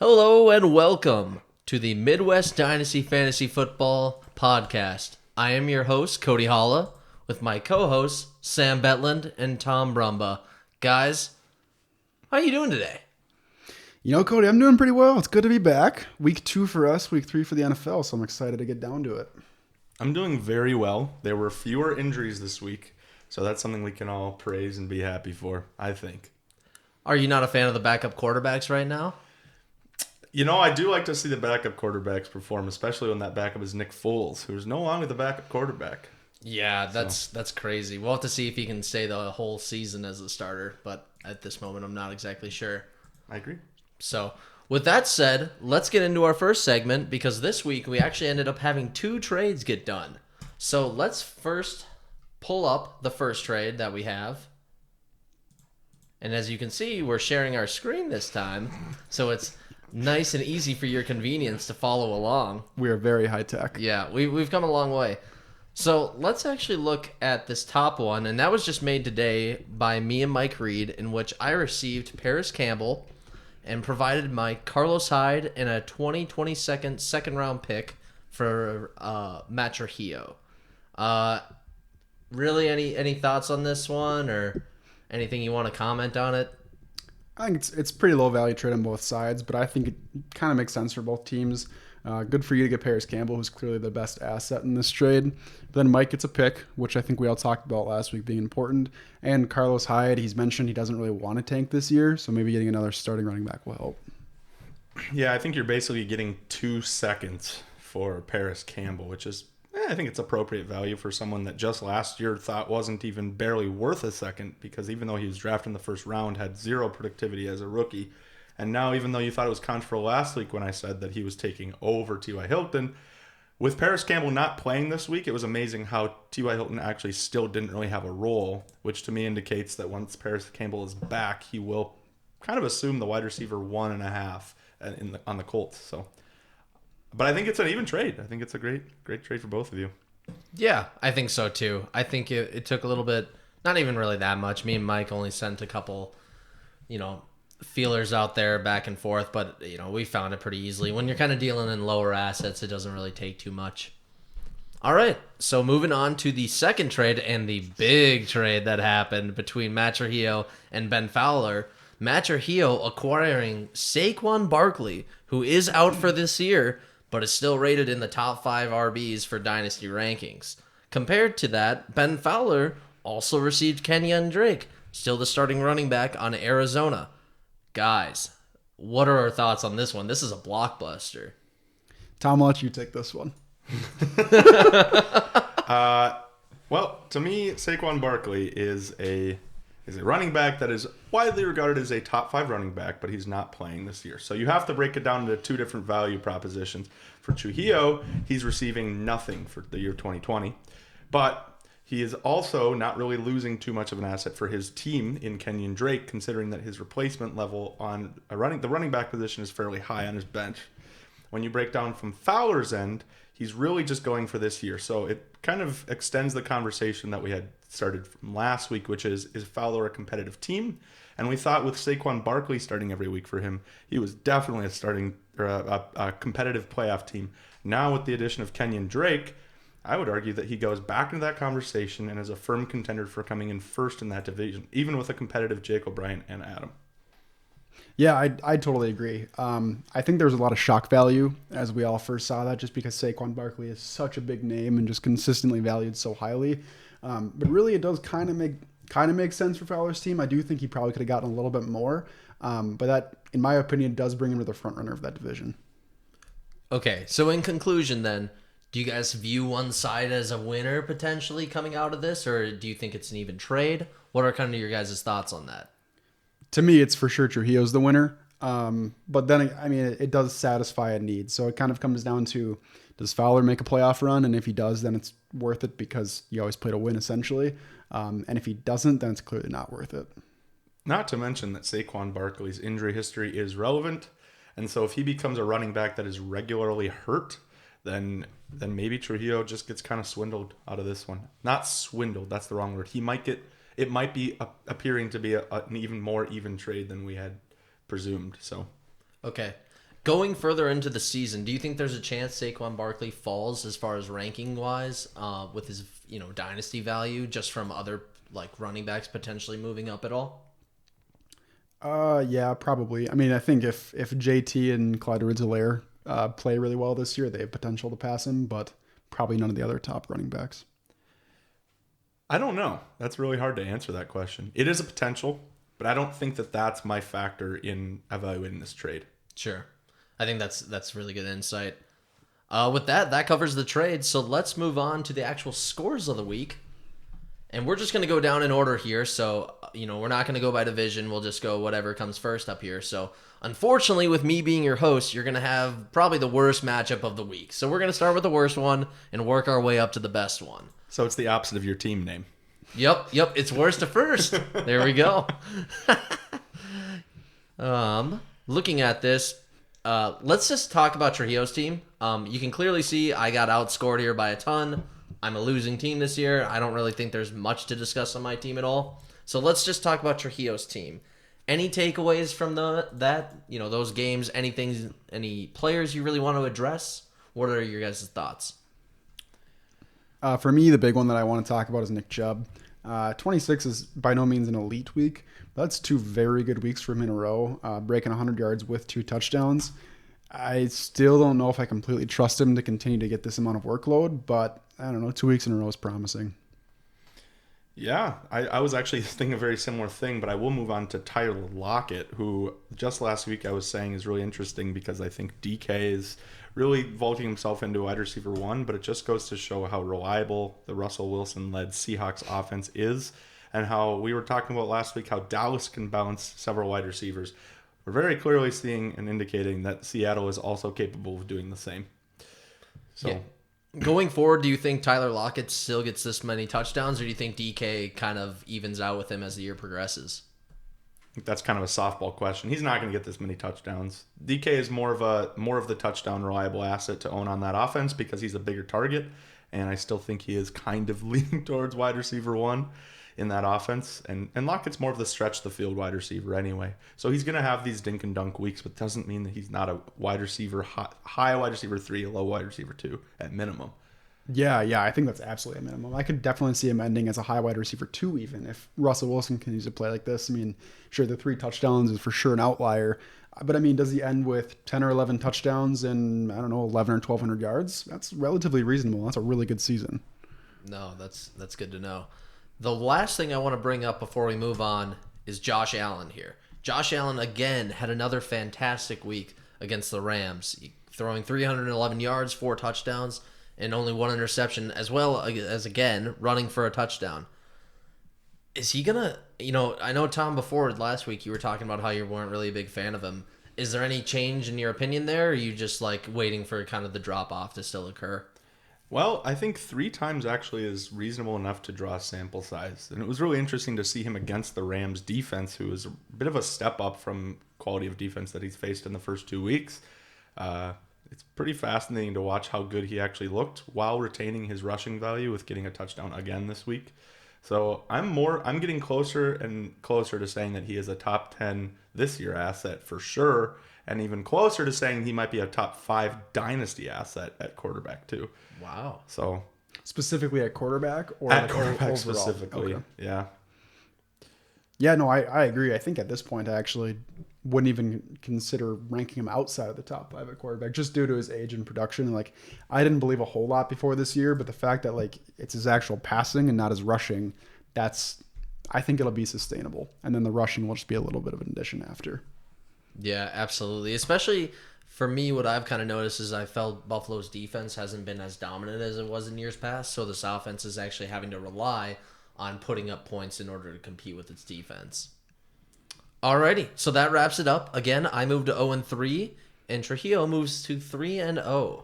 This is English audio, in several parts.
Hello and welcome to the Midwest Dynasty Fantasy Football Podcast. I am your host, Cody Holla, with my co-hosts, Sam Betland and Tom Brumba. Guys, how you doing today? Cody, I'm doing pretty well. It's good to be back. Week 2 for us, week 3 for the NFL, so I'm excited to get down to it. I'm doing very well. There were fewer injuries this week, so that's something we can all praise and be happy for, I think. Are you not a fan of the backup quarterbacks right now? I do like to see the backup quarterbacks perform, especially when that backup is Nick Foles, who's no longer the backup quarterback. Yeah, that's crazy. We'll have to see if he can stay the whole season as a starter, but at this moment I'm not exactly sure. I agree. So, with that said, let's get into our first segment because this week we actually ended up having 2 trades get done. So, let's first pull up the first trade that we have. And as you can see, we're sharing our screen this time, so it's nice and easy for your convenience to follow along. We are very high tech. Yeah, we've come a long way. So let's actually look at this top one, and that was just made today by me and Mike Reed, in which I received Paris Campbell and provided Mike Carlos Hyde and a 2022 second round pick for Matt Trujillo. Really, any thoughts on this one or anything you want to comment on it? I think it's pretty low value trade on both sides, but I think it kind of makes sense for both teams. Good for you to get Paris Campbell, who's clearly the best asset in this trade. But then Mike gets a pick, which I think we all talked about last week being important. And Carlos Hyde, he's mentioned he doesn't really want to tank this year, so maybe getting another starting running back will help. Yeah, I think you're basically getting 2 seconds for Paris Campbell, which is, I think it's appropriate value for someone that just last year thought wasn't even barely worth a second, because even though he was drafted in the first round, had zero productivity as a rookie. And now, even though you thought it was controversial last week when I said that he was taking over T.Y. Hilton, with Paris Campbell not playing this week, it was amazing how T.Y. Hilton actually still didn't really have a role, which to me indicates that once Paris Campbell is back, he will kind of assume the wide receiver 1.5 on the Colts. So, but I think it's an even trade. I think it's a great trade for both of you. Yeah, I think so too. I think it took a little bit, not even really that much. Me and Mike only sent a couple, feelers out there back and forth, but we found it pretty easily. When you're kind of dealing in lower assets, it doesn't really take too much. All right, so moving on to the second trade and the big trade that happened between Matt Trujillo and Ben Fowler. Matt Trujillo acquiring Saquon Barkley, who is out for this year, but is still rated in the top 5 RBs for Dynasty rankings. Compared to that, Ben Fowler also received Kenyon Drake, still the starting running back on Arizona. Guys, what are our thoughts on this one? This is a blockbuster. Tom, I'll let you take this one. Well, to me, Saquon Barkley is a running back that is widely regarded as a top 5 running back, but he's not playing this year. So you have to break it down into 2 different value propositions. For Trujillo, he's receiving nothing for the year 2020, but he is also not really losing too much of an asset for his team in Kenyon Drake, considering that his replacement level on the running back position is fairly high on his bench. When you break down from Fowler's end, he's really just going for this year. So it kind of extends the conversation that we had started from last week, which is Fowler a competitive team? And we thought with Saquon Barkley starting every week for him, he was definitely a competitive playoff team. Now with the addition of Kenyon Drake, I would argue that he goes back into that conversation and is a firm contender for coming in first in that division, even with a competitive Jake O'Brien and Adam. Yeah, I totally agree. I think there's a lot of shock value as we all first saw that, just because Saquon Barkley is such a big name and just consistently valued so highly. But really, it does kind of make sense for Fowler's team. I do think he probably could have gotten a little bit more, but that, in my opinion, does bring him to the front runner of that division. Okay, so in conclusion then, do you guys view one side as a winner potentially coming out of this, or do you think it's an even trade? What are kind of your guys' thoughts on that? To me, it's for sure Trujillo's the winner. But then, I mean, it does satisfy a need. So it kind of comes down to, does Fowler make a playoff run? And if he does, then it's worth it because you always play to win, essentially. And if he doesn't, then it's clearly not worth it. Not to mention that Saquon Barkley's injury history is relevant. And so if he becomes a running back that is regularly hurt, then maybe Trujillo just gets kind of swindled out of this one. Not swindled, that's the wrong word. It might be appearing to be an even more even trade than we had presumed. So, Okay. Going further into the season, do you think there's a chance Saquon Barkley falls as far as ranking wise with his dynasty value just from other like running backs potentially moving up at all? Yeah, probably. I mean, I think if JT and Clyde Edwards-Helaire play really well this year, they have potential to pass him, but probably none of the other top running backs. I don't know. That's really hard to answer that question. It is a potential, but I don't think that that's my factor in evaluating this trade. Sure. I think that's really good insight. With that covers the trade. So let's move on to the actual scores of the week. And we're just going to go down in order here. So, we're not going to go by division. We'll just go whatever comes first up here. So, unfortunately, with me being your host, you're going to have probably the worst matchup of the week. So, we're going to start with the worst one and work our way up to the best one. So, it's the opposite of your team name. Yep. It's worst to first. There we go. Looking at this, let's just talk about Trujillo's team. You can clearly see I got outscored here by a ton. I'm a losing team this year. I don't really think there's much to discuss on my team at all. So let's just talk about Trujillo's team. Any takeaways from those games? Anything? Any players you really want to address? What are your guys' thoughts? For me, the big one that I want to talk about is Nick Chubb. 26 is by no means an elite week, but that's 2 very good weeks for him in a row, breaking 100 yards with 2 touchdowns. I still don't know if I completely trust him to continue to get this amount of workload, but I don't know, 2 weeks in a row is promising. Yeah, I was actually thinking a very similar thing, but I will move on to Tyler Lockett, who just last week I was saying is really interesting because I think DK is really vaulting himself into wide receiver 1, but it just goes to show how reliable the Russell Wilson-led Seahawks offense is and how we were talking about last week how Dallas can bounce several wide receivers. We're very clearly seeing and indicating that Seattle is also capable of doing the same. So. Yeah. Going forward, do you think Tyler Lockett still gets this many touchdowns, or do you think DK kind of evens out with him as the year progresses? I think that's kind of a softball question. He's not going to get this many touchdowns. DK is more of the touchdown reliable asset to own on that offense because he's a bigger target, and I still think he is kind of leaning towards wide receiver 1 in that offense. And Lockett's more of the stretch the field wide receiver anyway. So he's going to have these dink and dunk weeks, but doesn't mean that he's not a wide receiver, high wide receiver 3, low wide receiver 2 at minimum. Yeah, I think that's absolutely a minimum. I could definitely see him ending as a high wide receiver 2 even if Russell Wilson continues to play like this. I mean, sure, the 3 touchdowns is for sure an outlier, but I mean, does he end with 10 or 11 touchdowns and, I don't know, 11 or 1,200 yards? That's relatively reasonable. That's a really good season. No, that's good to know. The last thing I want to bring up before we move on is Josh Allen here. Josh Allen, again, had another fantastic week against the Rams, throwing 311 yards, 4 touchdowns, and only 1 interception, as well as, again, running for a touchdown. Is he going to, I know, Tom, before last week, you were talking about how you weren't really a big fan of him. Is there any change in your opinion there, or are you just, waiting for kind of the drop-off to still occur? Well, I think 3 times actually is reasonable enough to draw a sample size. And it was really interesting to see him against the Rams defense, who is a bit of a step up from quality of defense that he's faced in the first 2 weeks. It's pretty fascinating to watch how good he actually looked while retaining his rushing value with getting a touchdown again this week. So I'm getting closer and closer to saying that he is a top 10 this year asset for sure, and even closer to saying he might be a top 5 dynasty asset at quarterback too. Wow. So specifically at quarterback or at quarterback overall? specifically, Okay. yeah. Yeah, no, I agree. I think at this point I actually wouldn't even consider ranking him outside of the top 5 at quarterback just due to his age and production. I didn't believe a whole lot before this year, but the fact that it's his actual passing and not his rushing, I think it'll be sustainable. And then the rushing will just be a little bit of an addition after. Yeah, absolutely. Especially for me, what I've kind of noticed is I felt Buffalo's defense hasn't been as dominant as it was in years past. So this offense is actually having to rely on putting up points in order to compete with its defense. Alrighty, so that wraps it up. Again, I moved to 0-3, and Trujillo moves to 3-0.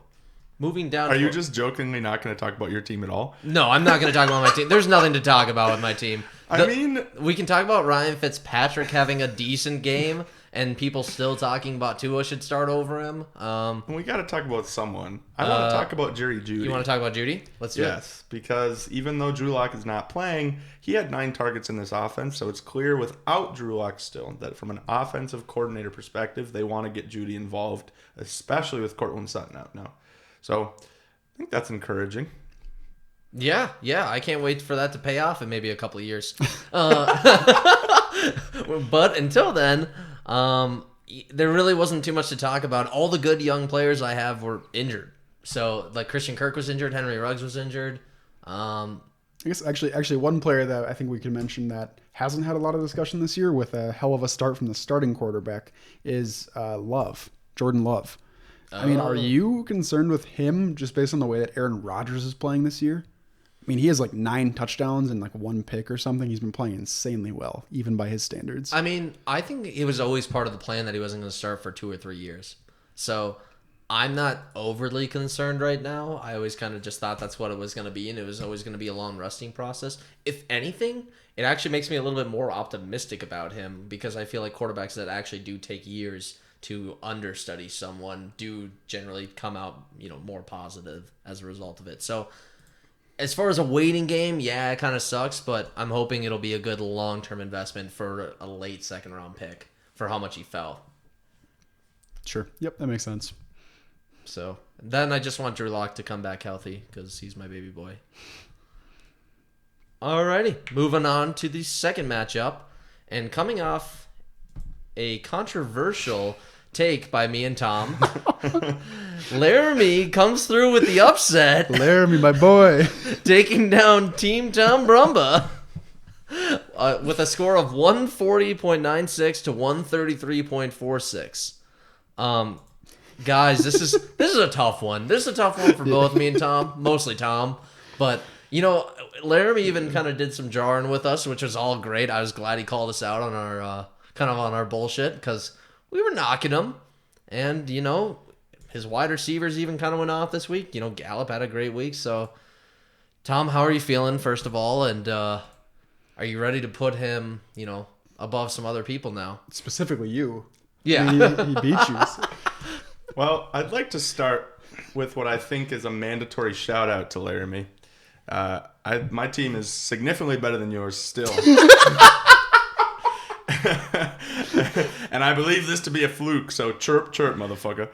Moving down. Are you just jokingly not going to talk about your team at all? No, I'm not going to talk about my team. There's nothing to talk about with my team. I mean, we can talk about Ryan Fitzpatrick having a decent game and people still talking about Tua should start over him. And we got to talk about someone. I want to talk about Jerry Jeudy. You want to talk about Judy? Let's do it. Yes, because even though Drew Lock is not playing, he had 9 targets in this offense. So it's clear without Drew Lock still that from an offensive coordinator perspective, they want to get Jeudy involved, especially with Cortland Sutton out now. So I think that's encouraging. Yeah, I can't wait for that to pay off in maybe a couple of years. But until then, there really wasn't too much to talk about. All the good young players I have were injured. So, like, Christian Kirk was injured, Henry Ruggs was injured. I guess actually one player that I think we can mention that hasn't had a lot of discussion this year with a hell of a start from the starting quarterback is Jordan Love. I mean, are you concerned with him just based on the way that Aaron Rodgers is playing this year? I mean, he has like 9 touchdowns and like 1 pick or something. He's been playing insanely well, even by his standards. I mean, I think it was always part of the plan that he wasn't going to start for 2 or 3 years. So I'm not overly concerned right now. I always kind of just thought that's what it was going to be, and it was always going to be a long resting process. If anything, it actually makes me a little bit more optimistic about him because I feel like quarterbacks that actually do take years to understudy someone do generally come out, more positive as a result of it. So as far as a waiting game, yeah, it kind of sucks, but I'm hoping it'll be a good long-term investment for a late second-round pick for how much he fell. Sure. Yep, that makes sense. So then I just want Drew Lock to come back healthy because he's my baby boy. Alrighty, moving on to the second matchup. And coming off a controversial take by me and Tom, Laramie comes through with the upset. Laramie, my boy. Taking down Team Tom Brumba with a score of 140.96 to 133.46. Guys, this is a tough one. This is a tough one for both me and Tom, mostly Tom. But, Laramie even kind of did some jarring with us, which was all great. I was glad he called us out on our on our bullshit because we were knocking him. And, his wide receivers even kind of went off this week. Gallup had a great week. So, Tom, how are you feeling, first of all? And are you ready to put him, above some other people now? Specifically you. Yeah. I mean, he beat you. Well, I'd like to start with what I think is a mandatory shout out to Laramie. My team is significantly better than yours still. And I believe this to be a fluke, so chirp, motherfucker.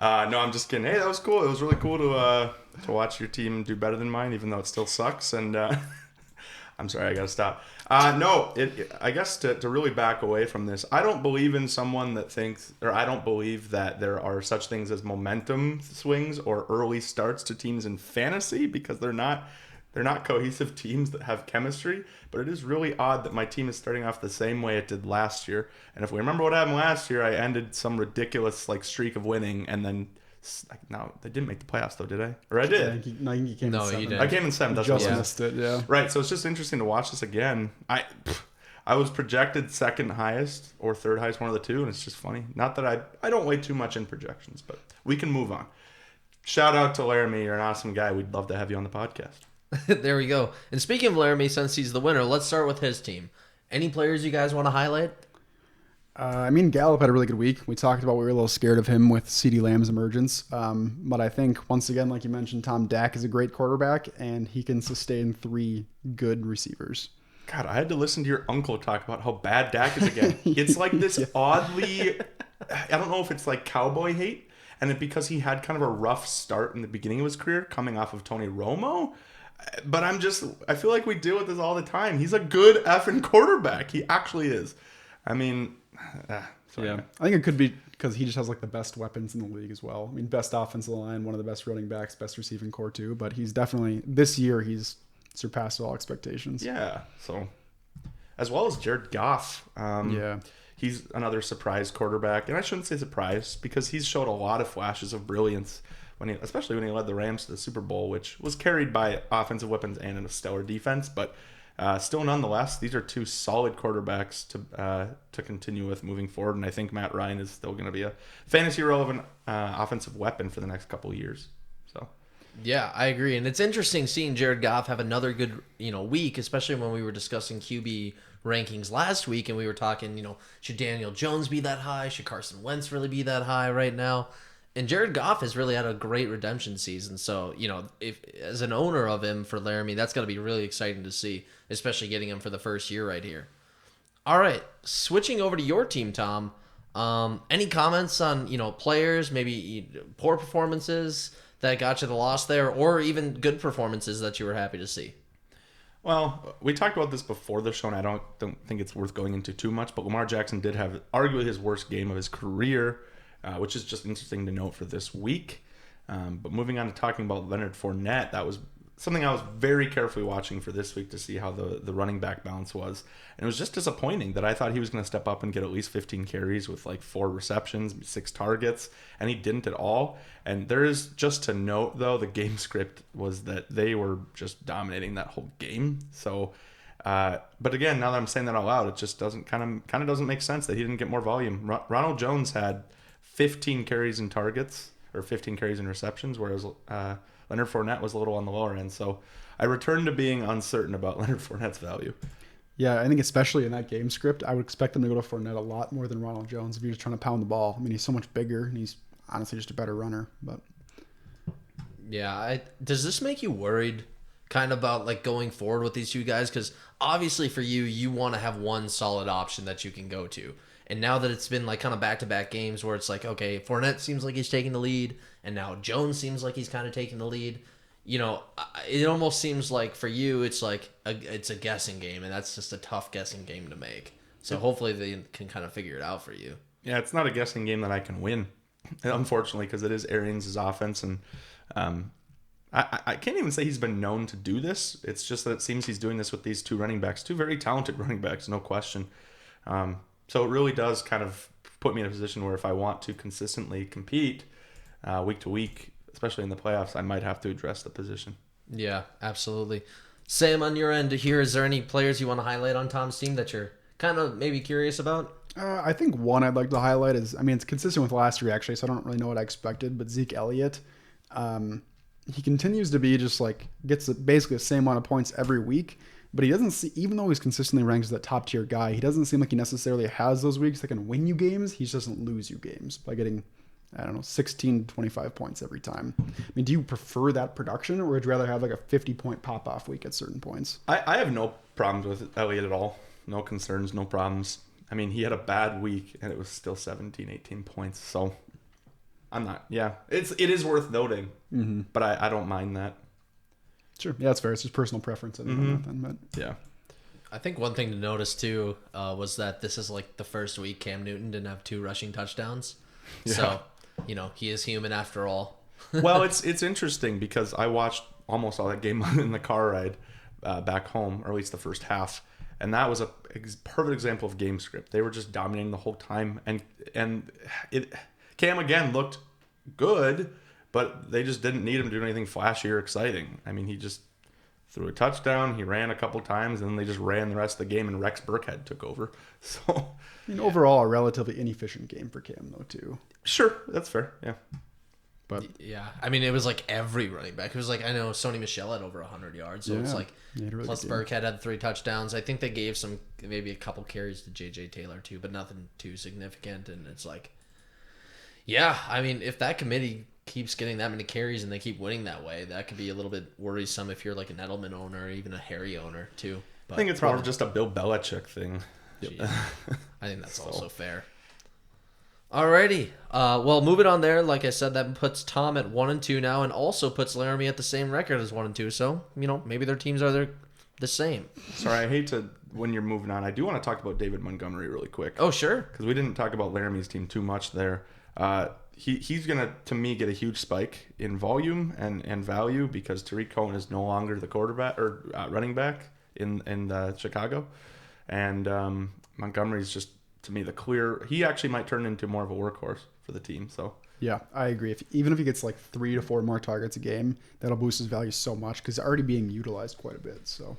No, I'm just kidding. Hey, that was cool. It was really cool to watch your team do better than mine, even though it still sucks. And I'm sorry, I gotta stop. I guess to really back away from this, I don't believe in someone that thinks, or I don't believe that there are such things as momentum swings or early starts to teams in fantasy because they're not cohesive teams that have chemistry. But it is really odd that my team is starting off the same way it did last year. And if we remember what happened last year, I ended some ridiculous streak of winning, and then no, they didn't make the playoffs though, did I? Or I did. I think you came in 7. You didn't. I came in 7. That's Just what it was. missed it, yeah. Right, so it's just interesting to watch this again. I was projected second highest or third highest, one of the two, and it's just funny. Not that I don't weigh too much in projections, but we can move on. Shout out to Laramie. You're an awesome guy. We'd love to have you on the podcast. There we go. And speaking of Laramie, since he's the winner, let's start with his team. Any players you guys want to highlight? Gallup had a really good week. We talked about we were a little scared of him with CeeDee Lamb's emergence. But I think, once again, like you mentioned, Tom Dak is a great quarterback, and he can sustain 3 good receivers. God, I had to listen to your uncle talk about how bad Dak is again. It's like this oddly, I don't know if it's like cowboy hate, and because he had kind of a rough start in the beginning of his career coming off of Tony Romo. But I feel like we deal with this all the time. He's a good effing quarterback. He actually is. I mean, sorry. Yeah, I think it could be because he just has the best weapons in the league as well. I mean, best offensive line, one of the best running backs, best receiving core too. But he's definitely, this year, he's surpassed all expectations. Yeah. So, as well as Jared Goff. Yeah. He's another surprise quarterback. And I shouldn't say surprise because he's showed a lot of flashes of brilliance, especially when he led the Rams to the Super Bowl, which was carried by offensive weapons and a stellar defense. But still, nonetheless, these are 2 solid quarterbacks to continue with moving forward. And I think Matt Ryan is still going to be a fantasy relevant offensive weapon for the next couple of years. So, Yeah, I agree. And it's interesting seeing Jared Goff have another good, week, especially when we were discussing QB rankings last week and we were talking, should Daniel Jones be that high? Should Carson Wentz really be that high right now? And Jared Goff has really had a great redemption season. So, if as an owner of him for Laramie, that's got to be really exciting to see, especially getting him for the first year right here. All right, switching over to your team, Tom. Any comments on, players, maybe poor performances that got you the loss there, or even good performances that you were happy to see? Well, we talked about this before the show, and I don't think it's worth going into too much, but Lamar Jackson did have arguably his worst game of his career, which is just interesting to note for this week. But moving on to talking about Leonard Fournette, that was something I was very carefully watching for this week to see how the running back balance was. And it was just disappointing that I thought he was going to step up and get at least 15 carries with like 4 receptions, 6 targets, and he didn't at all. And there is, just to note though, the game script was that they were just dominating that whole game. So, but again, now that I'm saying that out loud, it just doesn't kind of doesn't make sense that he didn't get more volume. Ronald Jones had 15 carries and targets, or 15 carries and receptions, whereas Leonard Fournette was a little on the lower end. So I returned to being uncertain about Leonard Fournette's value. Yeah, I think especially in that game script, I would expect them to go to Fournette a lot more than Ronald Jones if you're just trying to pound the ball. I mean, he's so much bigger, and he's honestly just a better runner. But yeah, does this make you worried kind of about like going forward with these two guys? Because obviously for you want to have one solid option that you can go to. And now that it's been like kind of back-to-back games where it's like, okay, Fournette seems like he's taking the lead, and now Jones seems like he's kind of taking the lead. It almost seems like for you, it's like it's a guessing game, and that's just a tough guessing game to make. So hopefully they can kind of figure it out for you. Yeah, it's not a guessing game that I can win, unfortunately, because it is Arians' offense, and I can't even say he's been known to do this. It's just that it seems he's doing this with these two running backs, two very talented running backs, no question. So it really does kind of put me in a position where if I want to consistently compete week to week, especially in the playoffs, I might have to address the position. Yeah, absolutely. Sam, on your end here, is there any players you want to highlight on Tom's team that you're kind of maybe curious about? I think one I'd like to highlight is, I mean, it's consistent with last year, actually, so I don't really know what I expected, but Zeke Elliott, he continues to be just like, gets basically the same amount of points every week, but he doesn't see, even though he's consistently ranked as that top tier guy, he doesn't seem like he necessarily has those weeks that can win you games. He just doesn't lose you games by getting, 16 to 25 points every time. I mean, do you prefer that production, or would you rather have like a 50-point pop-off week at certain points? I have no problems with Elliott at all. No concerns, no problems. I mean, he had a bad week, and it was still 17, 18 points. So I'm not, it is worth noting, but I don't mind that. Sure. Yeah, that's fair. It's just personal preference. But yeah. I think one thing to notice too was that this is like the first week Cam Newton didn't have 2 rushing touchdowns. Yeah. So, he is human after all. Well, it's interesting because I watched almost all that game in the car ride back home, or at least the first half, and that was a perfect example of game script. They were just dominating the whole time, and Cam again looked good, but they just didn't need him to do anything flashy or exciting. I mean, he just threw a touchdown, he ran a couple times, and then they just ran the rest of the game, and Rex Burkhead took over. So, overall, a relatively inefficient game for Cam, though, too. Sure, that's fair, yeah. But yeah, I mean, it was like every running back. It was like, I know Sony Michel had over 100 yards, so it's like, really plus Burkhead had 3 touchdowns. I think they gave maybe a couple carries to J.J. Taylor, too, but nothing too significant, and it's like, yeah, I mean, if that committee keeps getting that many carries and they keep winning that way, that could be a little bit worrisome if you're like an Edelman owner or even a Harry owner too. But I think it's more of just a Bill Belichick thing. I think that's also fair. Alrighty. Well, moving on there, like I said, that puts Tom at 1-2 now, and also puts Laramie at the same record as 1-2. So, maybe their teams are the same. Sorry, I hate to, when you're moving on, I do want to talk about David Montgomery really quick. Oh, sure. Because we didn't talk about Laramie's team too much there. He's going to me, get a huge spike in volume and value because Tariq Cohen is no longer the quarterback or running back in Chicago. And Montgomery's just, to me, the clear... He actually might turn into more of a workhorse for the team. So yeah, I agree. Even if he gets like 3 to 4 more targets a game, that'll boost his value so much because he's already being utilized quite a bit. So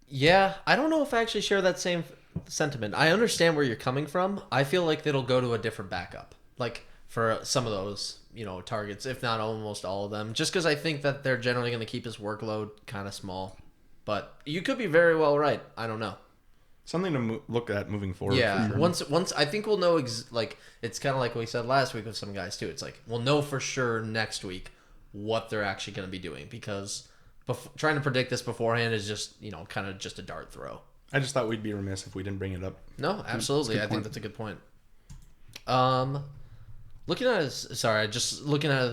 yeah, I don't know if I actually share that same sentiment. I understand where you're coming from. I feel like it'll go to a different backup. Like, for some of those, targets, if not almost all of them, just because I think that they're generally going to keep his workload kind of small. But you could be very well right. I don't know. Something to look at moving forward. Yeah, for sure. once I think we'll know. It's kind of like we said last week with some guys too. It's like we'll know for sure next week what they're actually going to be doing, because trying to predict this beforehand is just kind of just a dart throw. I just thought we'd be remiss if we didn't bring it up. No, absolutely. I think that's a good point. Looking at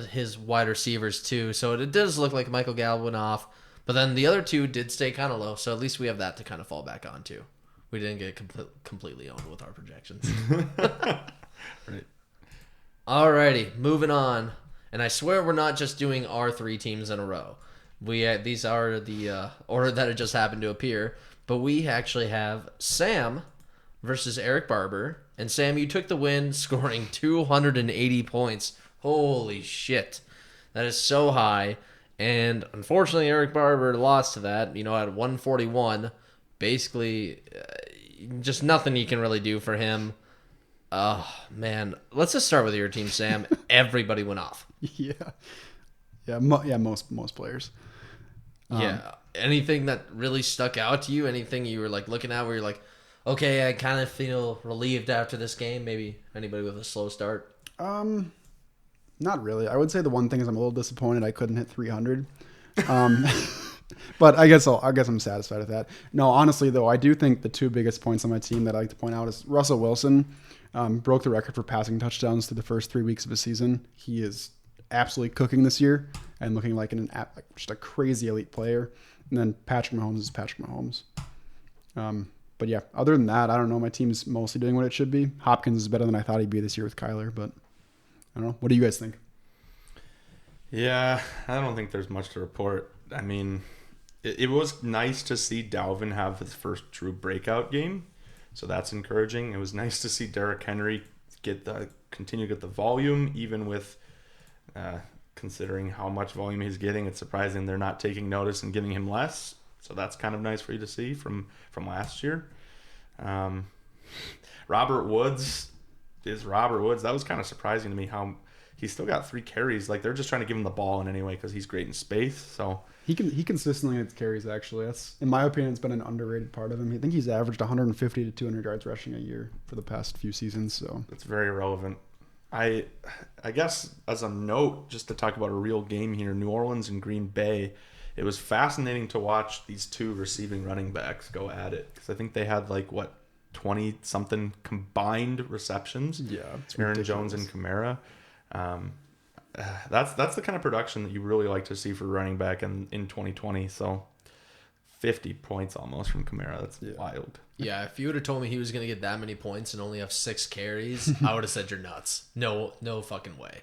his wide receivers too. So it does look like Michael Gallup went off, but then the other two did stay kind of low. So at least we have that to kind of fall back on too. We didn't get completely owned with our projections. Right. Alrighty, moving on. And I swear we're not just doing our 3 teams in a row. These are the order that it just happened to appear. But we actually have Sam versus Eric Barber. And Sam, you took the win, scoring 280 points. Holy shit. That is so high. And unfortunately, Eric Barber lost to that, at 141. Basically, just nothing you can really do for him. Oh, man. Let's just start with your team, Sam. Everybody went off. Yeah, most players. Yeah. Anything that really stuck out to you? Anything you were looking at where you're like, okay, I kind of feel relieved after this game? Maybe anybody with a slow start? Not really. I would say the one thing is I'm a little disappointed I couldn't hit 300. But I guess I'm satisfied with that. No, honestly though, I do think the 2 biggest points on my team that I like to point out is Russell Wilson broke the record for passing touchdowns through the first 3 weeks of his season. He is absolutely cooking this year and looking like just a crazy elite player. And then Patrick Mahomes is Patrick Mahomes. But yeah, other than that, I don't know. My team's mostly doing what it should be. Hopkins is better than I thought he'd be this year with Kyler, but I don't know. What do you guys think? Yeah, I don't think there's much to report. I mean, it was nice to see Dalvin have his first true breakout game, so that's encouraging. It was nice to see Derrick Henry continue to get the volume, even with considering how much volume he's getting. It's surprising they're not taking notice and giving him less. So that's kind of nice for you to see from last year. Robert Woods is Robert Woods. That was kind of surprising to me how he's still got 3 carries. They're just trying to give him the ball in any way because he's great in space. So he consistently gets carries. Actually, that's in my opinion, it's been an underrated part of him. I think he's averaged 150 to 200 yards rushing a year for the past few seasons. So that's very relevant. I guess as a note, just to talk about a real game here, New Orleans and Green Bay. It was fascinating to watch these 2 receiving running backs go at it, because I think they had 20-something combined receptions. Yeah, Aaron ridiculous. Jones and Kamara. That's the kind of production that you really like to see for running back in 2020. So 50 points almost from Kamara. That's wild. Yeah, if you would have told me he was going to get that many points and only have 6 carries, I would have said you're nuts. No fucking way.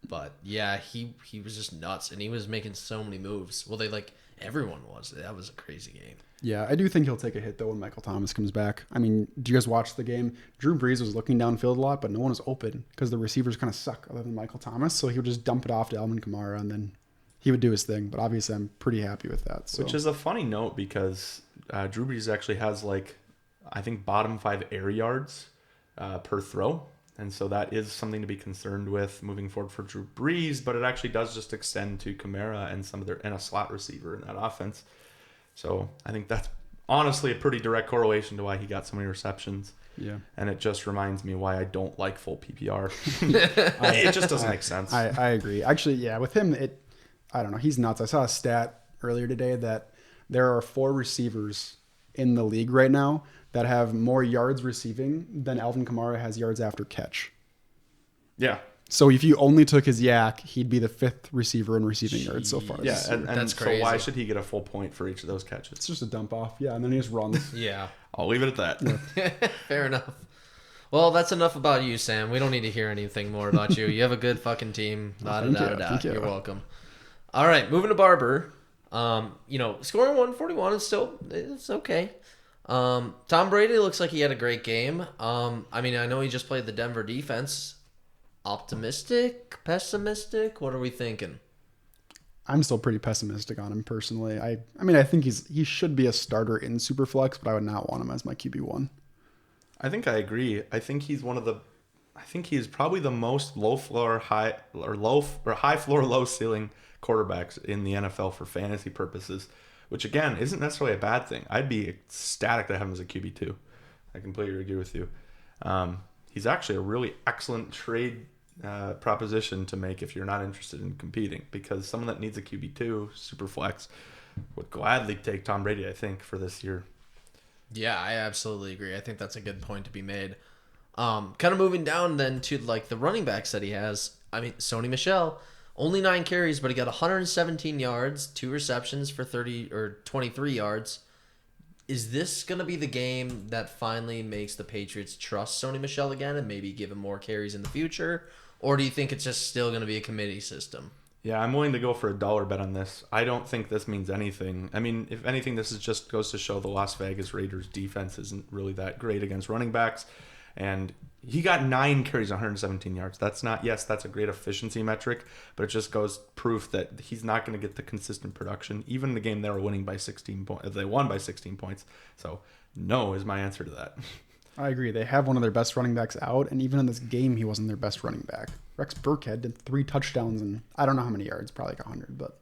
But yeah, he was just nuts, and he was making so many moves. Well, everyone was. That was a crazy game. Yeah, I do think he'll take a hit though when Michael Thomas comes back. I mean, do you guys watch the game? Drew Brees was looking downfield a lot, but no one was open because the receivers kind of suck other than Michael Thomas. So he would just dump it off to Alvin Kamara, and then he would do his thing. But obviously, I'm pretty happy with that. So. Which is a funny note because Drew Brees actually has I think bottom 5 air yards per throw. And so that is something to be concerned with moving forward for Drew Brees, but it actually does just extend to Kamara and a slot receiver in that offense. So I think that's honestly a pretty direct correlation to why he got so many receptions. Yeah. And it just reminds me why I don't like full PPR. It just doesn't make sense. I agree. Actually, yeah, with him, I don't know. He's nuts. I saw a stat earlier today that there are 4 receivers in the league right now that have more yards receiving than Alvin Kamara has yards after catch. Yeah. So if you only took his yak, he'd be the 5th receiver in receiving yards so far. Yeah, this year. and That's so crazy. why should he get a full point for each of those catches? It's just a dump off. Yeah, and then he just runs. Yeah. I'll leave it at that. Fair enough. Well, that's enough about you, Sam. We don't need to hear anything more about you. You have a good fucking team. Thank you. You're welcome. All right, moving to Barber. Scoring 141 is it's okay. Tom Brady looks like he had a great game. I know he just played the Denver defense. Optimistic? Pessimistic? What are we thinking? I'm still pretty pessimistic on him personally. I think he should be a starter in Superflex, but I would not want him as my QB1. I think I agree. I think he's one of the I think he's probably the most low floor, high floor, low ceiling quarterbacks in the NFL for fantasy purposes, which again isn't necessarily a bad thing. I'd be ecstatic to have him as a QB2. I completely agree with you. He's actually a really excellent trade proposition to make if you're not interested in competing, because someone that needs a QB2 super flex would gladly take Tom Brady, I think, for this year. Yeah, I absolutely agree. I think that's a good point to be made. Kind of moving down then to like the running backs that he has. I mean, Sony Michel, only 9 carries, but he got 117 yards, 2 receptions for 23 yards. Is this going to be the game that finally makes the Patriots trust Sony Michel again and maybe give him more carries in the future? Or do you think it's just still going to be a committee system? Yeah, I'm willing to go for a dollar bet on this. I don't think this means anything. I mean, if anything, this is just goes to show the Las Vegas Raiders defense isn't really that great against running backs. And he got 9 carries, 117 yards. That's a great efficiency metric, but it just goes proof that he's not going to get the consistent production. Even in the game they were winning by 16 points, they won by 16 points. So no is my answer to that. I agree. They have one of their best running backs out, and even in this game, he wasn't their best running back. Rex Burkhead did 3 touchdowns and I don't know how many yards, probably like 100. But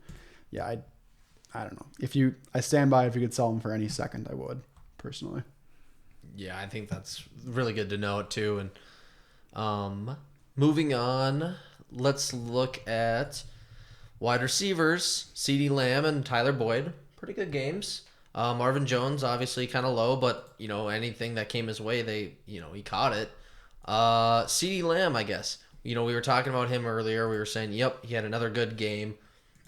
yeah, I don't know. I stand by if you could sell him for any second, I would personally. Yeah, I think that's really good to know too. And moving on, let's look at wide receivers. CeeDee Lamb and Tyler Boyd, pretty good games. Marvin Jones, obviously kind of low, but anything that came his way, he caught it. CeeDee Lamb, I guess. We were talking about him earlier. We were saying, yep, he had another good game.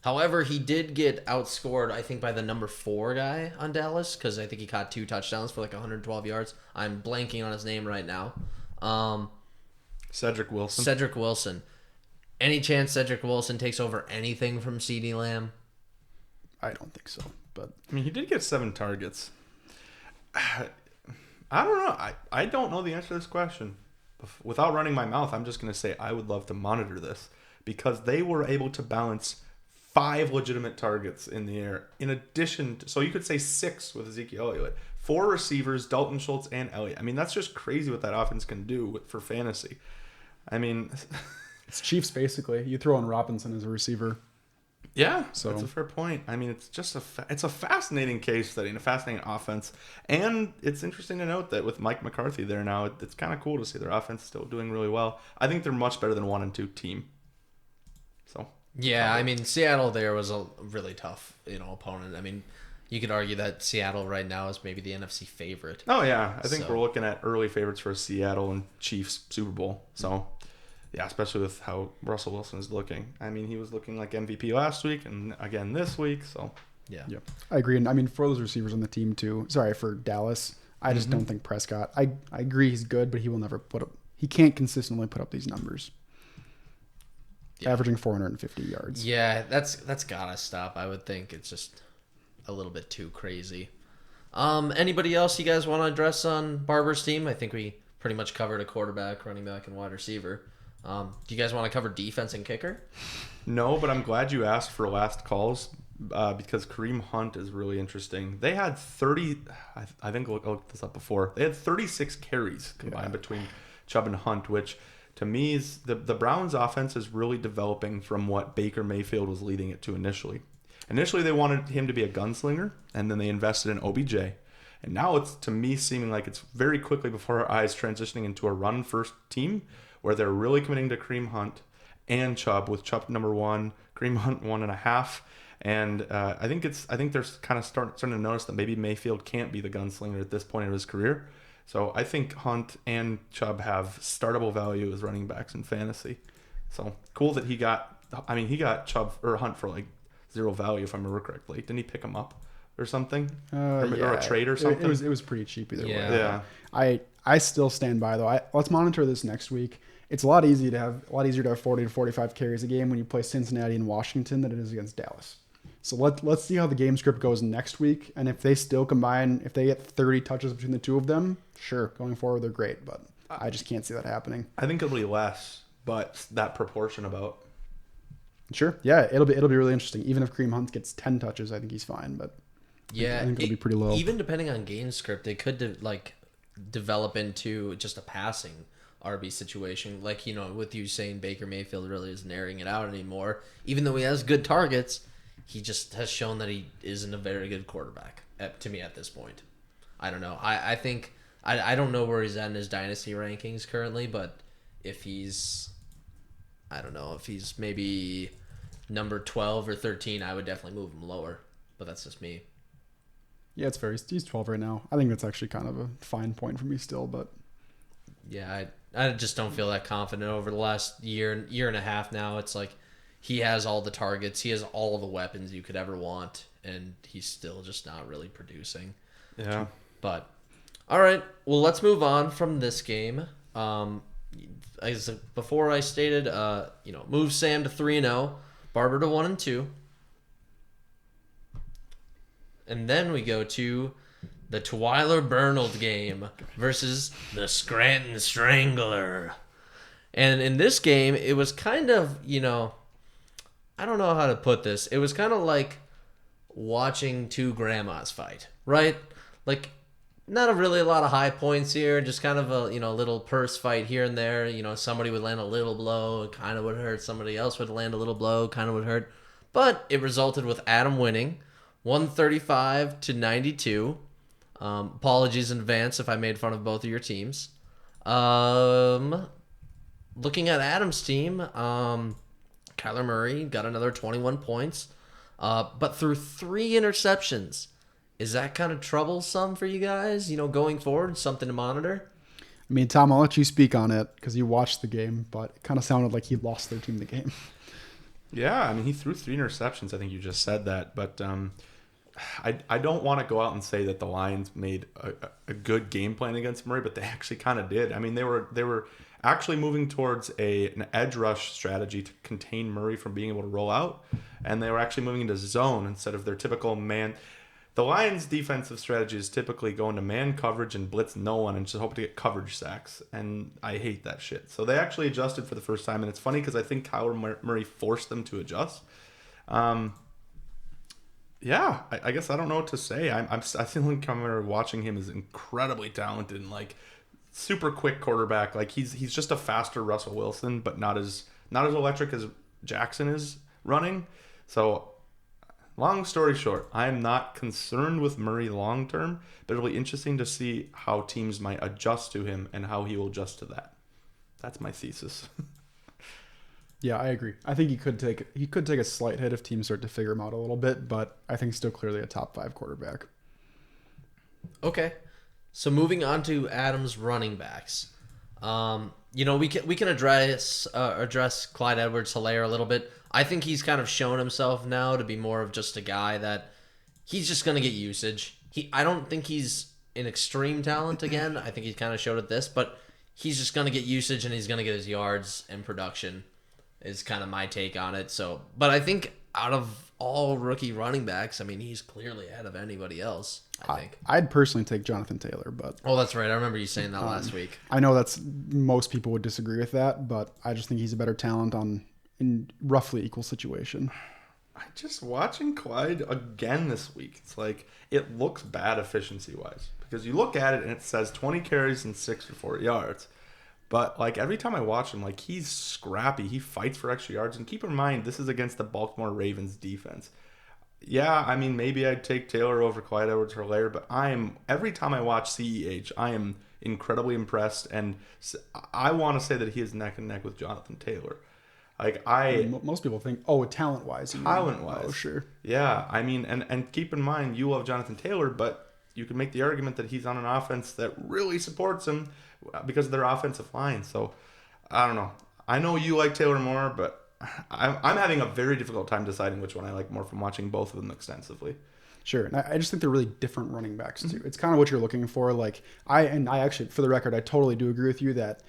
However, he did get outscored, I think, by the number 4 guy on Dallas, because I think he caught 2 touchdowns for like 112 yards. I'm blanking on his name right now. Cedric Wilson. Cedric Wilson. Any chance Cedric Wilson takes over anything from CeeDee Lamb? I don't think so, but I mean, he did get 7 targets. I don't know. I don't know the answer to this question. Without running my mouth, I'm just going to say I would love to monitor this, because they were able to balance 5 legitimate targets in the air. In addition to, so you could say 6 with Ezekiel Elliott. 4 receivers, Dalton Schultz and Elliott. I mean, that's just crazy what that offense can do for fantasy. I mean, it's Chiefs basically. You throw in Robinson as a receiver. Yeah, so that's a fair point. I mean, it's just it's a fascinating case study and a fascinating offense. And it's interesting to note that with Mike McCarthy there now, it's kind of cool to see their offense still doing really well. I think they're much better than 1 and 2 team. So yeah, I mean, Seattle there was a really tough, opponent. I mean, you could argue that Seattle right now is maybe the NFC favorite. Oh yeah, I think we're looking at early favorites for Seattle and Chiefs Super Bowl. So yeah, especially with how Russell Wilson is looking. I mean, he was looking like MVP last week and again this week. So yeah, I agree. And I mean, for those receivers on the team too. Sorry for Dallas. I just don't think Prescott. I agree he's good, but he will never he can't consistently put up these numbers. Yeah. Averaging 450 yards. Yeah, that's gotta stop. I would think it's just a little bit too crazy. Anybody else you guys want to address on Barber's team? I think we pretty much covered a quarterback, running back, and wide receiver. Do you guys want to cover defense and kicker? No, but I'm glad you asked for last calls because Kareem Hunt is really interesting. They had 30, I think I looked this up before. They had 36 carries combined between Chubb and Hunt, which to me is the Browns offense is really developing from what Baker Mayfield was leading it to initially. Initially, they wanted him to be a gunslinger, and then they invested in OBJ. And now it's, to me, seeming like it's very quickly before our eyes transitioning into a run-first team where they're really committing to Kareem Hunt and Chubb, with Chubb number 1, Kareem Hunt 1.5. And I think they're kind of starting to notice that maybe Mayfield can't be the gunslinger at this point in his career. So I think Hunt and Chubb have startable value as running backs in fantasy. So cool that he got Chubb or Hunt for like 0 value, if I remember correctly. Didn't he pick him up or something? Or a trade or something? It was pretty cheap either way. Yeah. I still stand by though. Let's monitor this next week. It's a lot easier to have 40 to 45 carries a game when you play Cincinnati and Washington than it is against Dallas. So let's see how the game script goes next week, and if they still combine, if they get 30 touches between the two of them, sure, going forward they're great, but I just can't see that happening. I think it'll be less, but that proportion about. Sure, yeah, it'll be really interesting. Even if Kareem Hunt gets 10 touches, I think he's fine, but yeah, I think it'll be pretty low. Even depending on game script, it could develop into just a passing RB situation. Like, with you saying Baker Mayfield really isn't airing it out anymore. Even though he has good targets, he just has shown that he isn't a very good quarterback, to me at this point. I don't know. I think, I don't know where he's at in his dynasty rankings currently, but if he's, I don't know, if he's maybe number 12 or 13, I would definitely move him lower. But that's just me. Yeah, it's fair. He's 12 right now. I think that's actually kind of a fine point for me still, but Yeah, I just don't feel that confident over the last year and a half now. It's like he has all the targets. He has all the weapons you could ever want, and he's still just not really producing. Yeah. But, all right. Well, let's move on from this game. As before I stated, move Sam to 3-0, Barber to 1-2. And then we go to the Twyler Bernald game versus the Scranton Strangler. And in this game, it was kind of, I don't know how to put this. It was kind of like watching two grandmas fight, right? Like, not really a lot of high points here, just kind of a, little purse fight here and there. Somebody would land a little blow, it kind of would hurt. Somebody else would land a little blow, kind of would hurt. But it resulted with Adam winning 135-92. Apologies in advance if I made fun of both of your teams. Looking at Adam's team, Kyler Murray got another 21 points, but threw 3 interceptions. Is that kind of troublesome for you guys, going forward? Something to monitor? I mean, Tom, I'll let you speak on it because you watched the game, but it kind of sounded like he lost their team the game. Yeah, I mean, he threw 3 interceptions. I think you just said that, but I don't want to go out and say that the Lions made a good game plan against Murray, but they actually kind of did. I mean, they were actually moving towards an edge rush strategy to contain Murray from being able to roll out, and they were actually moving into zone instead of their typical man. The Lions' defensive strategy is typically going to man coverage and blitz no one and just hope to get coverage sacks, and I hate that shit. So they actually adjusted for the first time, and it's funny because I think Kyler Murray forced them to adjust. Yeah, I guess I don't know what to say. I feel like I'm watching him is incredibly talented and like super quick quarterback. Like he's just a faster Russell Wilson, but not as electric as Jackson is running. So long story short, I am not concerned with Murray long term, but it'll be interesting to see how teams might adjust to him and how he will adjust to that. That's my thesis. Yeah, I agree. I think he could take a slight hit if teams start to figure him out a little bit, but I think still clearly a top 5 quarterback. Okay, so moving on to Adams' running backs. We can address Clyde Edwards-Helaire a little bit. I think he's kind of shown himself now to be more of just a guy that he's just going to get usage. I don't think he's an extreme talent again. I think he kind of showed it this, but he's just going to get usage and he's going to get his yards and production. Is kind of my take on it. So, but I think out of all rookie running backs, I mean, he's clearly ahead of anybody else, I think. I'd personally take Jonathan Taylor, but... Oh, that's right. I remember you saying that last week. I know most people would disagree with that, but I just think he's a better talent in roughly equal situation. I just watching Clyde again this week. It's like, it looks bad efficiency-wise. Because you look at it and it says 20 carries and 64 yards. But, like, every time I watch him, like, he's scrappy. He fights for extra yards. And keep in mind, this is against the Baltimore Ravens defense. Yeah, I mean, maybe I'd take Taylor over Clyde Edwards-Helaire, but every time I watch CEH, I am incredibly impressed. And I want to say that he is neck and neck with Jonathan Taylor. Like, most people think, talent-wise. Talent-wise. Oh, sure. Yeah, I mean, and keep in mind, you love Jonathan Taylor, but you can make the argument that he's on an offense that really supports him because of their offensive line. So, I don't know. I know you like Taylor more, but I'm having a very difficult time deciding which one I like more from watching both of them extensively. Sure. And I just think they're really different running backs, too. It's kind of what you're looking for. Like, I actually, for the record, I totally do agree with you that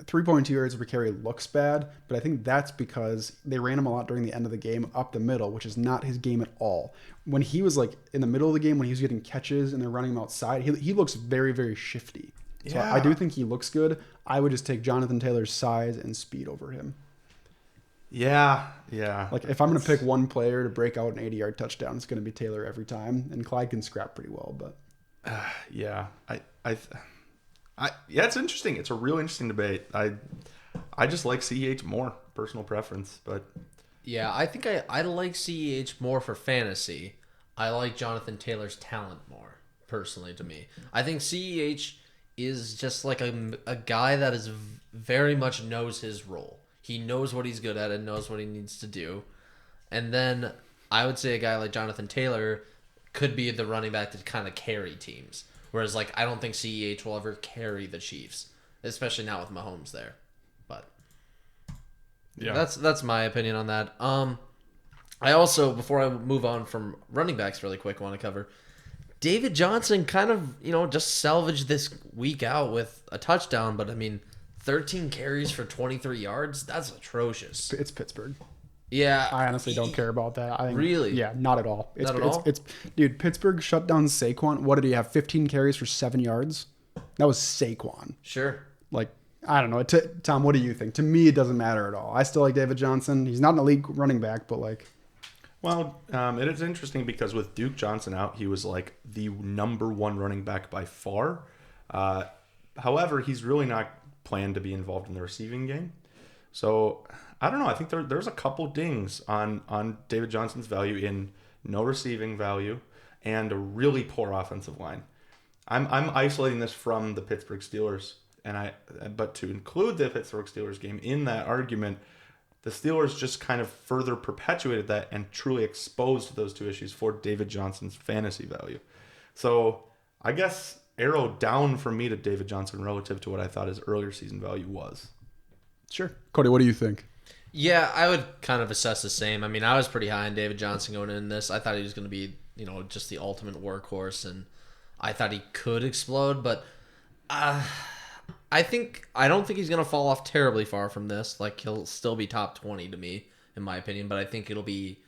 3.2 yards per carry looks bad, but I think that's because they ran him a lot during the end of the game up the middle, which is not his game at all. When he was like in the middle of the game, when he was getting catches and they're running him outside, he looks very, very shifty. So Yeah. I do think he looks good. I would just take Jonathan Taylor's size and speed over him. Yeah. Like if I'm going to pick one player to break out an 80-yard touchdown, it's going to be Taylor every time, and Clyde can scrap pretty well, but Yeah. Yeah, it's interesting. It's a real interesting debate. I just like CEH more, personal preference, but Yeah, I think I like CEH more for fantasy. I like Jonathan Taylor's talent more, personally, to me. I think CEH is just like a guy that is very much knows his role. He knows what he's good at and knows what he needs to do. And then I would say a guy like Jonathan Taylor could be the running back to kind of carry teams. Whereas, like, I don't think CEH will ever carry the Chiefs, especially now with Mahomes there. But yeah, that's my opinion on that. I also, before I move on from running backs really quick, want to cover David Johnson kind of, just salvaged this week out with a touchdown. But, I mean, 13 carries for 23 yards, that's atrocious. It's Pittsburgh. Yeah. I honestly don't care about that. I think, Really? Yeah, not at all. Not at all? Dude, Pittsburgh shut down Saquon. What did he have? 15 carries for 7 yards? That was Saquon. Sure. Like, I don't know. Tom, what do you think? To me, it doesn't matter at all. I still like David Johnson. He's not an elite running back, but like... Well, it is interesting because with Duke Johnson out, he was like the number one running back by far. However, he's really not planned to be involved in the receiving game. So I don't know. I think there's a couple dings on David Johnson's value in no receiving value and a really poor offensive line. I'm isolating this from the Pittsburgh Steelers, but to include the Pittsburgh Steelers game in that argument, the Steelers just kind of further perpetuated that and truly exposed those two issues for David Johnson's fantasy value. So I guess arrow down for me to David Johnson relative to what I thought his earlier season value was. Sure. Cody, what do you think? Yeah, I would kind of assess the same. I mean, I was pretty high on David Johnson going in this. I thought he was going to be, just the ultimate workhorse, and I thought he could explode, but I don't think he's going to fall off terribly far from this. Like, he'll still be top 20 to me, in my opinion, but I think it'll be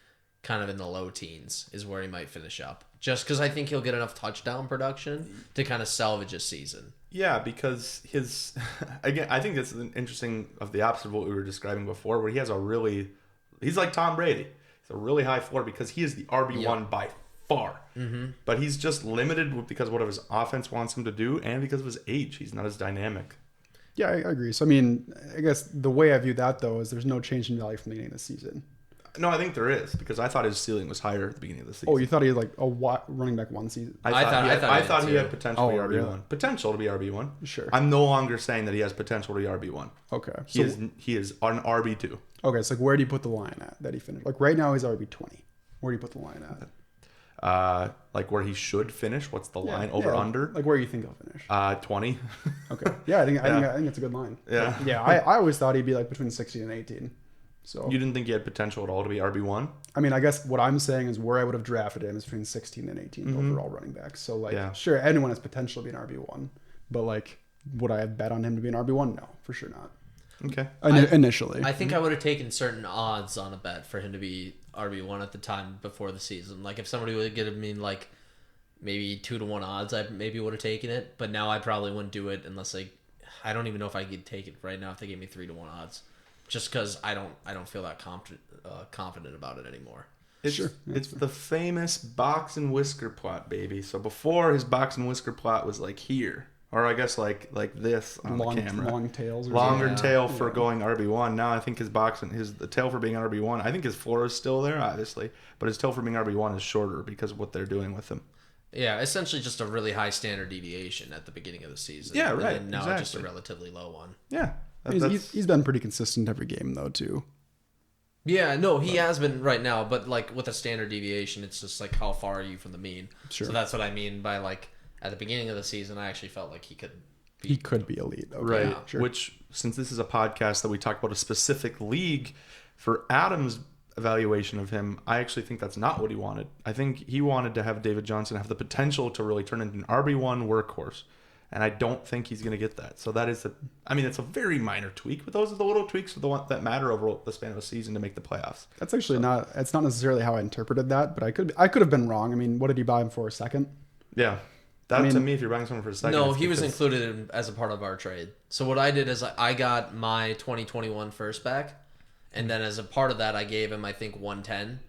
kind of in the low teens is where he might finish up. Just because I think he'll get enough touchdown production to kind of salvage a season. Yeah, because again, I think it's interesting of the opposite of what we were describing before, where he's like Tom Brady. It's a really high floor because he is the RB1 by far. Mm-hmm. But he's just limited because of what his offense wants him to do and because of his age. He's not as dynamic. Yeah, I agree. So, I mean, I guess the way I view that, though, is there's no change in value from the beginning of the season. No, I think there is because I thought his ceiling was higher at the beginning of the season. Oh, you thought he had like running back one season? I thought he had potential to be RB1. Really? Potential to be RB1. Sure. I'm no longer saying that he has potential to be RB1. Okay. He is an RB2. Okay, so like where do you put the line at that he finished? Like right now he's RB20. Where do you put the line at? Like where he should finish. What's the line over under? Like where you think he'll finish? 20. Okay. Yeah, I think it's a good line. Yeah. Yeah, I always thought he'd be like between 16 and 18. So you didn't think he had potential at all to be RB1? I mean, I guess what I'm saying is where I would have drafted him is between 16 and 18 overall running backs. So like, sure, anyone has potential to be an RB1, but like, would I have bet on him to be an RB1? No, for sure not. Okay. Initially, I think I would have taken certain odds on a bet for him to be RB1 at the time before the season. Like if somebody would have given me like maybe 2-1 odds, I maybe would have taken it. But now I probably wouldn't do it unless I don't even know if I could take it right now if they gave me 3-1 odds. Just because I don't feel that confident about it anymore. It's the famous box and whisker plot, baby. So before his box and whisker plot was like here, or I guess like this on the camera, long tails, longer tail for going RB1. Now I think the tail for being RB1. I think his floor is still there, obviously, but his tail for being RB1 is shorter because of what they're doing with him. Yeah, essentially just a really high standard deviation at the beginning of the season. Yeah, right. And now just a relatively low one. Yeah. He's been pretty consistent every game though too. Yeah, no, he has been right now, but like with a standard deviation, it's just like how far are you from the mean? Sure. So that's what I mean by like at the beginning of the season, I actually felt like he could be elite. Okay. Right. Yeah, sure. Which, since this is a podcast that we talk about a specific league, for Adam's evaluation of him, I actually think that's not what he wanted. I think he wanted to have David Johnson have the potential to really turn into an RB1 workhorse. And I don't think he's going to get that. So it's a very minor tweak, but those are the little tweaks that matter over the span of a season to make the playoffs. That's actually it's not necessarily how I interpreted that, but I could have been wrong. I mean, what did he buy him for, a second? Yeah. To me, if you're buying someone for a second. No, he was included as a part of our trade. So what I did is I got my 2021 first back, and then as a part of that, I gave him, I think, 110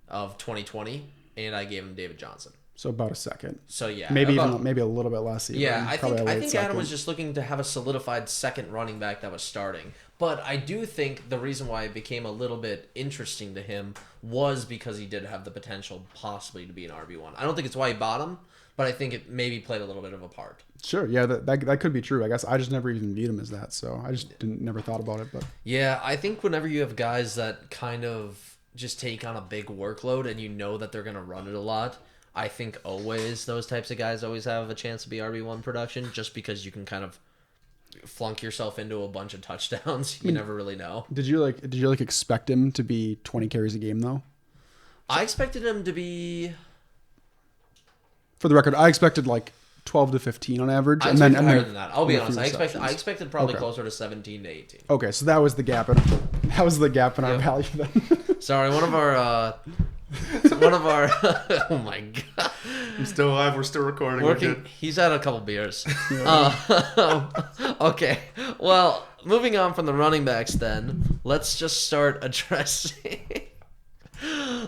of 2020, and I gave him David Johnson. So about a second. So yeah, Maybe about, even maybe a little bit less. Even. yeah. I Probably think a I late think second. Adam was just looking to have a solidified second running back that was starting. But I do think the reason why it became a little bit interesting to him was because he did have the potential possibly to be an RB1. I don't think it's why he bought him, but I think it maybe played a little bit of a part. Sure, yeah, that could be true. I guess I just never even viewed him as that, so I just never thought about it. But Yeah, I think whenever you have guys that kind of just take on a big workload and you know that they're going to run it a lot, I think always those types of guys always have a chance to be RB1 production just because you can kind of flunk yourself into a bunch of touchdowns. You never really know. did you expect him to be 20 carries a game though? I expected him to be... For the record, I expected like 12 to 15 on average, I and then expected higher than that. I'll be a honest. few I receptions. expected probably Okay. closer to 17 to 18. Okay, so that was the gap. In our Yep. value then. Sorry, one of our oh my god. I'm still alive. We're still recording. We're Working. good. He's had a couple beers. Okay. Well, moving on from the running backs, then let's just start addressing.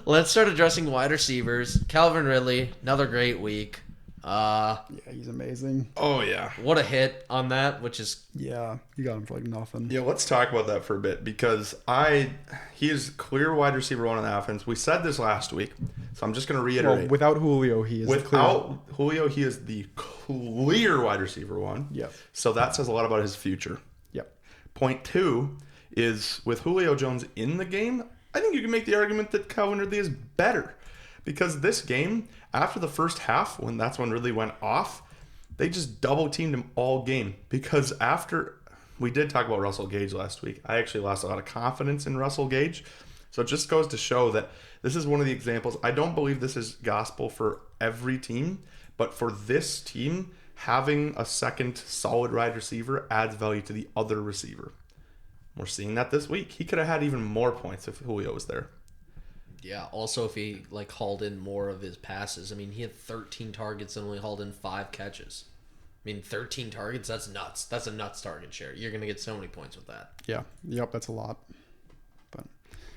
Let's start addressing wide receivers. Calvin Ridley, another great week. Yeah, he's amazing. Oh yeah. What a hit on that, which is Yeah, you got him for like nothing. Yeah, let's talk about that for a bit because he is clear wide receiver one on the offense. We said this last week, so I'm just going to reiterate. Well, without Julio, he is the clear. Without Julio, he is the clear wide receiver one. Yep. So that says a lot about his future. Yep. Point two is with Julio Jones in the game, I think you can make the argument that Calvin Ridley is better. Because this game, after the first half, when Ridley went off, they just double teamed him all game. Because after we did talk about Russell Gage last week, I actually lost a lot of confidence in Russell Gage. So it just goes to show that this is one of the examples. I don't believe this is gospel for every team, but for this team, having a second solid wide receiver adds value to the other receiver. We're seeing that this week. He could have had even more points if Julio was there. yeah. Also, if he hauled in more of his passes, I mean, he had 13 targets and only hauled in 5 catches. I mean, 13 targets, that's nuts. That's a nuts target share. You're going to get so many points with that. Yeah. Yep. That's a lot. But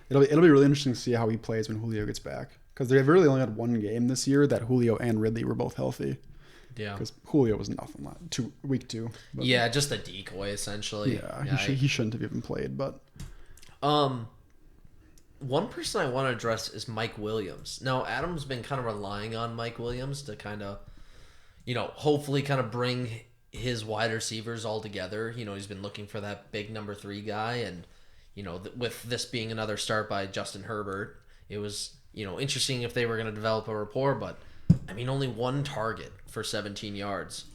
it'll be really interesting to see how he plays when Julio gets back, because they've really only had one game this year that Julio and Ridley were both healthy. Yeah. Because Julio was nothing week 2. But Yeah, just a decoy, essentially. yeah, he shouldn't have even played. But One person I want to address is Mike Williams. Now, Adam's been kind of relying on Mike Williams to kind of, hopefully kind of bring his wide receivers all together. He's been looking for that big number 3 guy. And, with this being another start by Justin Herbert, it was, interesting if they were going to develop a rapport. But, I mean, only 1 target for 17 yards.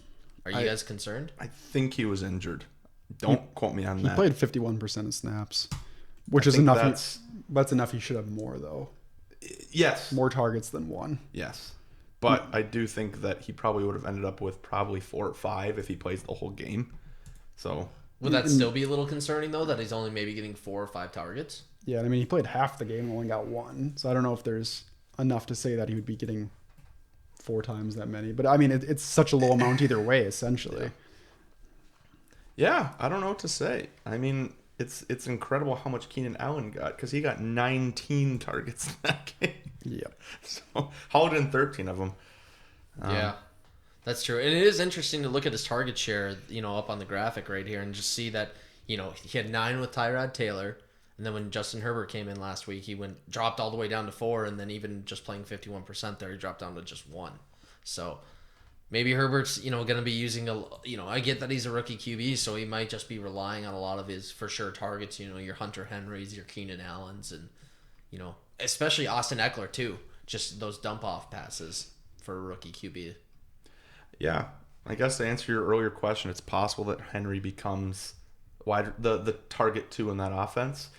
Are you guys concerned? I think he was injured. Don't quote me on he that. played 51% of snaps, which is think enough. that's enough. He should have more though. Yes. More targets than 1. Yes. But I do think that he probably would have ended up with probably 4 or 5 if he plays the whole game. So Would that still be a little concerning, though, that he's only maybe getting 4 or 5 targets? Yeah, I mean he played half the game and only got 1, so I don't know if there's enough to say that he would be getting 4 times that many. But I mean it's such a low amount either way, essentially. yeah, I don't know what to say. I mean, it's incredible how much Keenan Allen got because he got 19 targets in that game. Yep. So hauled in 13 of them. Yeah, that's true. And it is interesting to look at his target share, up on the graphic right here and just see that, he had 9 with Tyrod Taylor. And then when Justin Herbert came in last week, he dropped all the way down to 4. And then even just playing 51% there, he dropped down to just 1. So maybe Herbert's, going to be using I get that he's a rookie QB, so he might just be relying on a lot of his for sure targets, your Hunter Henrys, your Keenan Allens, and, especially Austin Eckler too. Just those dump off passes for a rookie QB. Yeah. I guess to answer your earlier question, it's possible that Henry becomes the target 2 in that offense,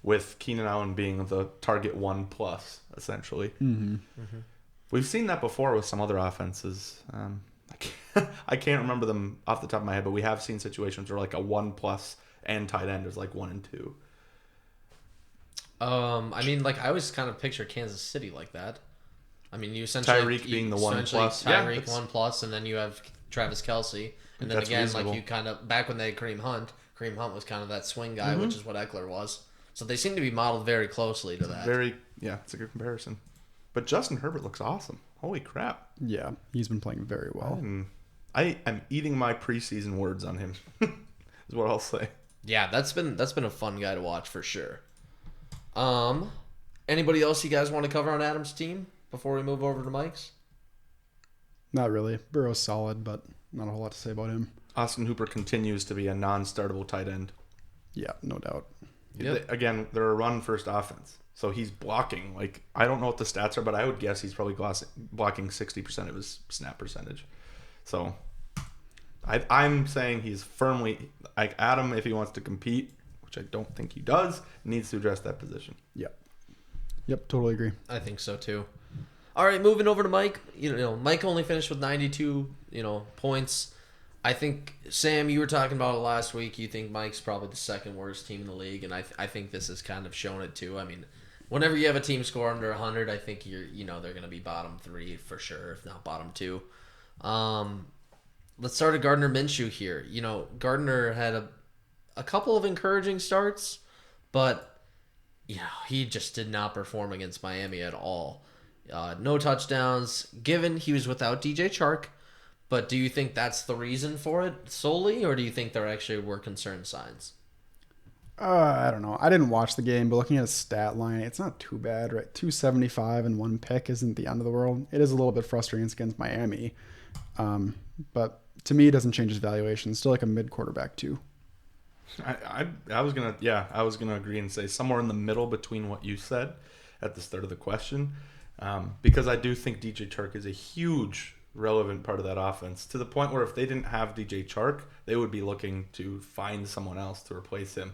with Keenan Allen being the target 1 plus, essentially. Mm-hmm. Mm-hmm. We've seen that before with some other offenses. I can't remember them off the top of my head, but we have seen situations where like a 1 plus and tight end is like 1 and 2. I mean, I always kind of picture Kansas City like that. I mean, you essentially Tyreek being the 1 plus. Tyreek 1 plus, and then you have Travis Kelce, and then That's again, reasonable. you kind of back when they had Kareem Hunt was kind of that swing guy, which is what Eckler was. So they seem to be modeled very closely to that. It's a good comparison. But Justin Herbert looks awesome. Holy crap. Yeah, he's been playing very well. I am eating my preseason words on him, is what I'll say. Yeah, that's been a fun guy to watch for sure. Anybody else you guys want to cover on Adam's team before we move over to Mike's? Not really. Burrow's solid, but not a whole lot to say about him. Austin Hooper continues to be a non-startable tight end. Yeah, no doubt. Yep. Again, they're a run-first offense. So he's blocking. Like, I don't know what the stats are, but I would guess he's probably blocking 60% of his snap percentage. So I'm saying he's firmly, like Adam, if he wants to compete, which I don't think he does, needs to address that position. Yep, totally agree. I think so too. All right, moving over to Mike. Mike only finished with 92, points. I think, Sam, you were talking about it last week. You think Mike's probably the second worst team in the league, and I think this has kind of shown it too. I mean, whenever you have a team score under 100, I think they're going to be bottom 3 for sure, if not bottom 2. Let's start at Gardner Minshew here. Gardner had a couple of encouraging starts, but he just did not perform against Miami at all. No touchdowns, given he was without DJ Chark. But do you think that's the reason for it solely, or do you think there actually were concern signs? I don't know. I didn't watch the game, but looking at his stat line, it's not too bad, right? 275 and 1 pick isn't the end of the world. It is a little bit frustrating against Miami. But to me, it doesn't change his valuation. Still like a mid quarterback too. I was gonna agree and say somewhere in the middle between what you said at the start of the question, because I do think DJ Chark is a huge relevant part of that offense, to the point where if they didn't have DJ Chark, they would be looking to find someone else to replace him.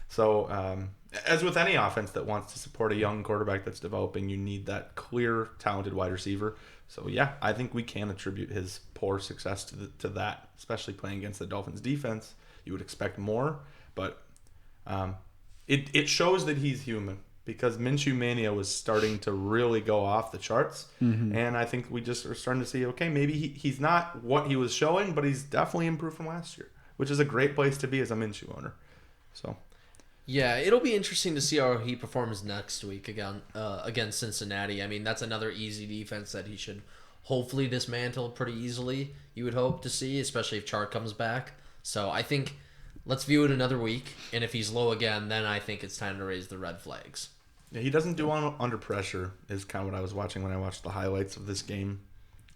So as with any offense that wants to support a young quarterback that's developing, you need that clear, talented wide receiver. So yeah, I think we can attribute his poor success to that, especially playing against the Dolphins defense. You would expect more, but it shows that he's human, because Minshew Mania was starting to really go off the charts. Mm-hmm. And I think we just are starting to see, okay, maybe he's not what he was showing, but he's definitely improved from last year, which is a great place to be as a Minshew owner. So, yeah, it'll be interesting to see how he performs next week against Cincinnati. I mean, that's another easy defense that he should hopefully dismantle pretty easily, you would hope to see, especially if Chark comes back. So I think let's view it another week, and if he's low again, then I think it's time to raise the red flags. Yeah, he doesn't do under pressure is kind of what I was watching when I watched the highlights of this game.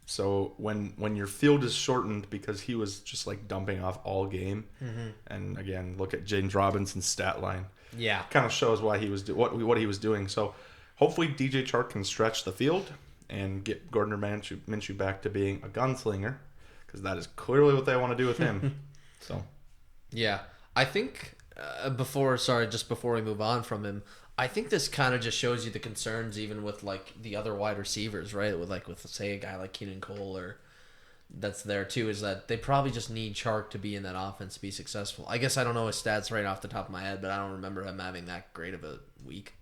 So when your field is shortened, because he was just like dumping off all game, mm-hmm. and again, look at James Robinson's stat line. Yeah, kind of shows why he was what he was doing. So hopefully DJ Chark can stretch the field and get Gardner Minshew back to being a gunslinger, because that is clearly what they want to do with him. So, yeah, I think before we move on from him, I think this kind of just shows you the concerns even with like the other wide receivers, right? With say a guy like Keenan Cole or that's there too, is that they probably just need Chark to be in that offense to be successful. I guess I don't know his stats right off the top of my head, but I don't remember him having that great of a week.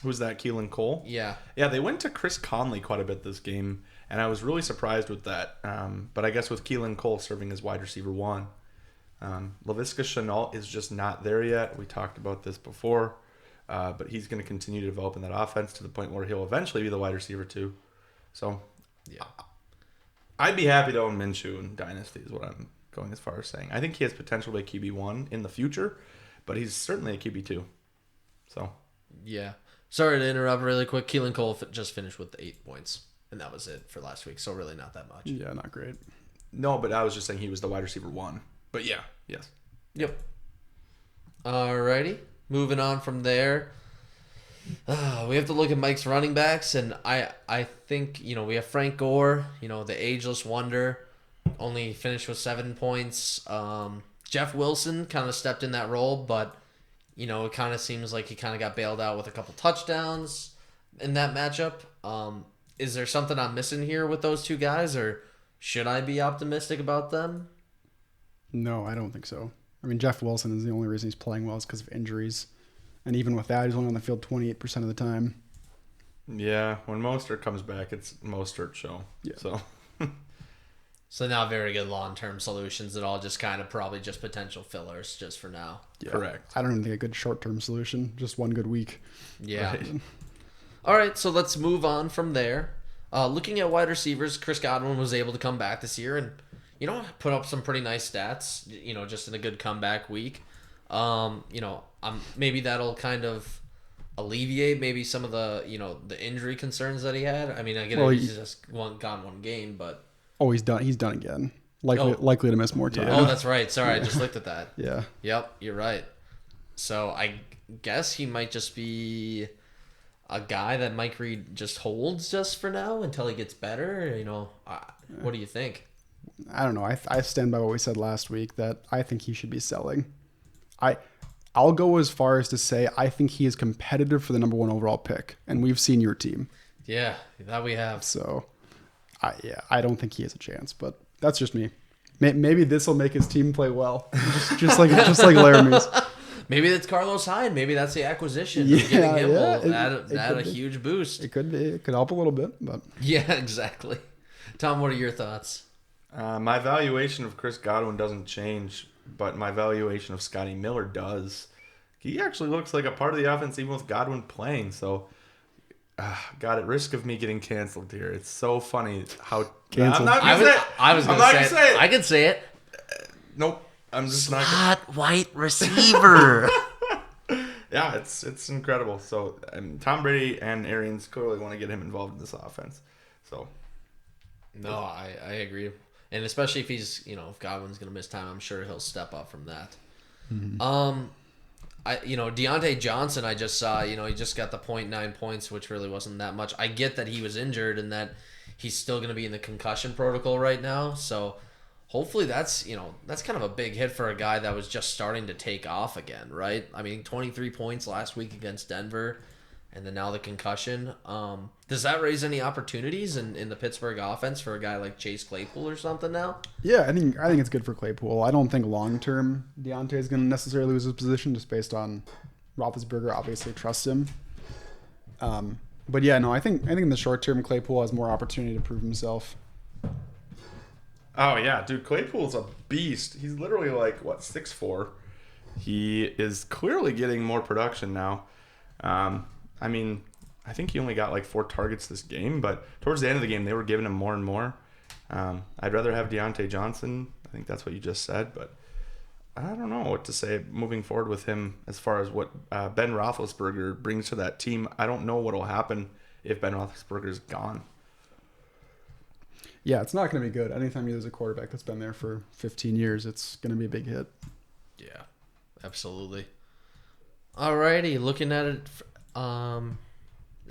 Who's that, Keelan Cole? Yeah, they went to Chris Conley quite a bit this game, and I was really surprised with that. But I guess with Keelan Cole serving as wide receiver 1. Laviska Shenault is just not there yet. We talked about this before, but he's going to continue to develop in that offense to the point where he'll eventually be the wide receiver 2. So, yeah, I'd be happy to own Minshew in Dynasty is what I'm going as far as saying. I think he has potential to be QB1 in the future, but he's certainly a QB2. So, yeah. Sorry to interrupt really quick. Keelan Cole just finished with 8 points, and that was it for last week, so really not that much. Yeah, not great. No, but I was just saying he was the wide receiver 1. But yeah, yes. Yep. Alrighty. Moving on from there. We have to look at Mike's running backs, and I think, we have Frank Gore, the ageless wonder, only finished with 7 points. Jeff Wilson kind of stepped in that role, but, it kind of seems like he kind of got bailed out with a couple touchdowns in that matchup. Is there something I'm missing here with those two guys, or should I be optimistic about them? No, I don't think so. I mean, Jeff Wilson is the only reason he's playing well is because of injuries. And even with that, he's only on the field 28% of the time. Yeah, when Mostert comes back, it's Mostert's show. Yeah. So not very good long-term solutions at all, just kind of probably just potential fillers just for now. Yeah. Correct. I don't even think a good short-term solution, just one good week. Yeah. Right. All right, so let's move on from there. Looking at wide receivers, Chris Godwin was able to come back this year and, put up some pretty nice stats, just in a good comeback week. Maybe that'll kind of alleviate maybe some of the, the injury concerns that he had. I mean, I get he's just gone one game, but... Oh, he's done again. Likely to miss more time. Oh, that's right. Sorry, I just looked at that. Yeah. Yep, you're right. So I guess he might just be a guy that Mike Reed just holds just for now until he gets better. What do you think? I don't know. I stand by what we said last week that I think he should be selling. I'll go as far as to say I think he is competitive for the number 1 overall pick, and we've seen your team. Yeah, that we have. So, I don't think he has a chance, but that's just me. Maybe this will make his team play well, just like Laramie's. Maybe that's Carlos Hyde. Maybe that's the acquisition. Yeah, Getting him will it add a huge boost. It could be. It could help a little bit, but yeah, exactly. Tom, what are your thoughts? My valuation of Chris Godwin doesn't change, but my valuation of Scotty Miller does. He actually looks like a part of the offense even with Godwin playing. So, God, at risk of me getting canceled here, it's so funny how canceled. I'm not gonna say it. I was going to say it. I can say it. Nope. I'm just not. Hot white receiver. Yeah, it's incredible. So Tom Brady and Arians clearly want to get him involved in this offense. So. No, I agree. And especially if if Godwin's going to miss time, I'm sure he'll step up from that. Mm-hmm. Deontay Johnson, I just saw, he just got the 0.9 points, which really wasn't that much. I get that he was injured and that he's still going to be in the concussion protocol right now. So hopefully that's kind of a big hit for a guy that was just starting to take off again, right? I mean, 23 points last week against Denver, and then now the concussion. Does that raise any opportunities in the Pittsburgh offense for a guy like Chase Claypool or something now? Yeah, I think it's good for Claypool. I don't think long term Deontay is going to necessarily lose his position just based on Roethlisberger obviously trusts him. But yeah, no, I think in the short term Claypool has more opportunity to prove himself. Oh yeah, dude, Claypool's a beast. He's literally like 6'4". He is clearly getting more production now. I mean, I think he only got like 4 targets this game, but towards the end of the game, they were giving him more and more. I'd rather have Deontay Johnson. I think that's what you just said, but I don't know what to say moving forward with him as far as what Ben Roethlisberger brings to that team. I don't know what will happen if Ben Roethlisberger's gone. Yeah, it's not going to be good. Anytime you lose a quarterback that's been there for 15 years, it's going to be a big hit. Yeah, absolutely. Alrighty, looking at it...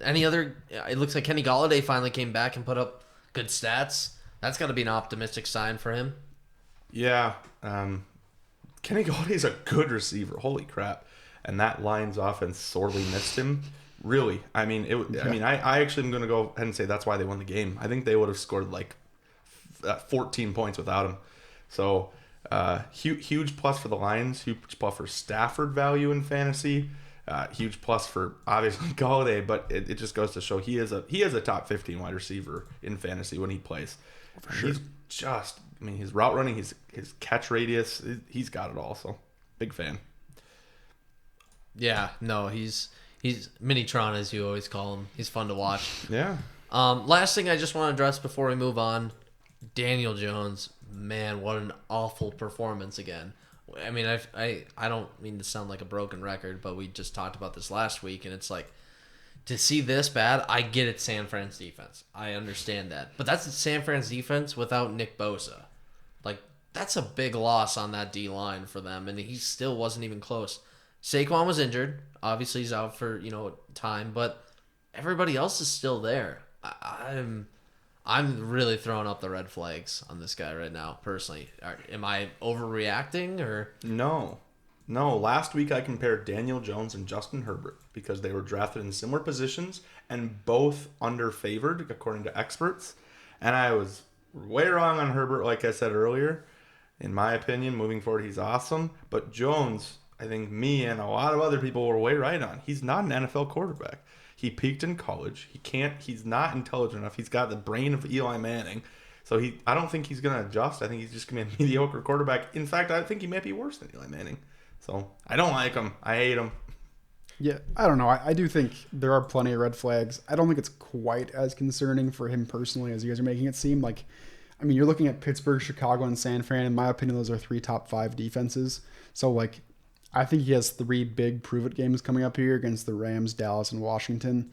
any other? It looks like Kenny Golladay finally came back and put up good stats. That's got to be an optimistic sign for him. Yeah, Kenny Galladay's a good receiver. Holy crap! And that Lions offense sorely missed him. Really, I mean, I actually am going to go ahead and say that's why they won the game. I think they would have scored like 14 points without him. So, huge plus for the Lions. Huge plus for Stafford value in fantasy. Huge plus for obviously Golladay, but it just goes to show he is a top 15 wide receiver in fantasy when he plays. For sure. He's just, his route running, his catch radius, he's got it all. So big fan. Yeah, no, he's Minitron, as you always call him. He's fun to watch. Yeah. Last thing I just want to address before we move on, Daniel Jones. Man, what an awful performance again. I mean, I don't mean to sound like a broken record, but we just talked about this last week, and it's like, to see this bad, I get it, San Fran's defense. I understand that. But that's San Fran's defense without Nick Bosa. Like, that's a big loss on that D-line for them, and he still wasn't even close. Saquon was injured. Obviously, he's out for, time, but everybody else is still there. I'm really throwing up the red flags on this guy right now, personally. Am I overreacting or? No. Last week I compared Daniel Jones and Justin Herbert because they were drafted in similar positions and both underfavored according to experts. And I was way wrong on Herbert, like I said earlier. In my opinion, moving forward, he's awesome. But Jones, I think me and a lot of other people were way right on. He's not an NFL quarterback. He peaked in college. He's not intelligent enough. He's got the brain of Eli Manning. So I don't think he's going to adjust. I think he's just going to be a mediocre quarterback. In fact, I think he might be worse than Eli Manning. So I don't like him. I hate him. Yeah, I don't know. I do think there are plenty of red flags. I don't think it's quite as concerning for him personally as you guys are making it seem. Like, I mean, you're looking at Pittsburgh, Chicago, and San Fran. In my opinion, those are 3 top 5 defenses. So, like, I think he has 3 big prove-it games coming up here against the Rams, Dallas, and Washington.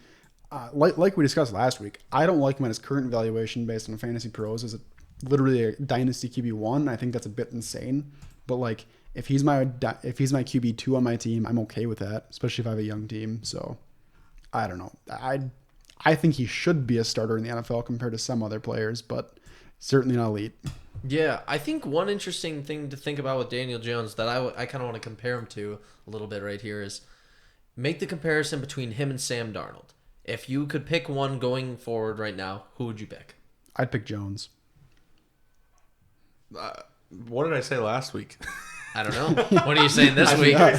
Like we discussed last week, I don't like him at his current valuation based on Fantasy Pros as literally a dynasty QB1. I think that's a bit insane. But, like, if he's my QB2 on my team, I'm okay with that, especially if I have a young team. So, I don't know. I think he should be a starter in the NFL compared to some other players, but certainly not elite. Yeah, I think one interesting thing to think about with Daniel Jones that I kind of want to compare him to a little bit right here is make the comparison between him and Sam Darnold. If you could pick one going forward right now, who would you pick? I'd pick Jones. What did I say last week? I don't know. What are you saying this week? I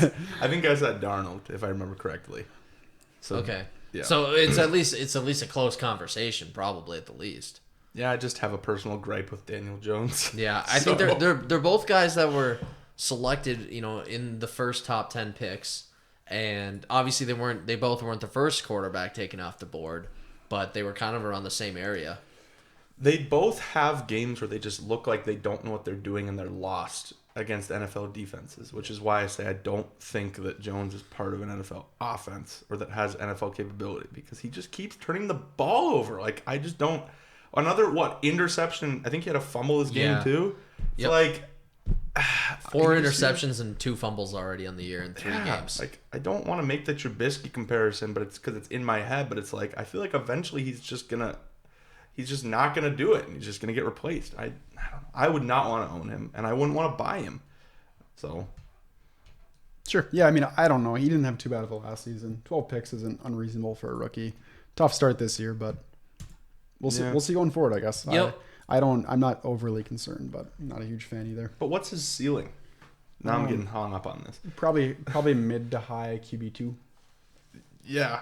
think I said Darnold, if I remember correctly. So, Okay. Yeah. So it's at least a close conversation, probably at the least. Yeah, I just have a personal gripe with Daniel Jones. Yeah, I think they're both guys that were selected, in the first top 10 picks, and obviously they both weren't the first quarterback taken off the board, but they were kind of around the same area. They both have games where they just look like they don't know what they're doing and they're lost against NFL defenses, which is why I say I don't think that Jones is part of an NFL offense or that has NFL capability because he just keeps turning the ball over. Like, I just don't. Another, interception. I think he had a fumble this game too. Yep. Like, 4 interceptions and 2 fumbles already on the year in 3 games. Like, I don't want to make the Trubisky comparison, but it's because it's in my head. But it's like I feel like eventually he's just not gonna do it, and he's just gonna get replaced. I don't know. I would not want to own him, and I wouldn't want to buy him. So, sure. Yeah, I mean, I don't know. He didn't have too bad of a last season. 12 picks isn't unreasonable for a rookie. Tough start this year, but we'll see. We'll see going forward, I guess. Yep. I'm not overly concerned, but I'm not a huge fan either. but what's his ceiling? Now I'm getting hung up on this. Probably mid to high QB2. Yeah.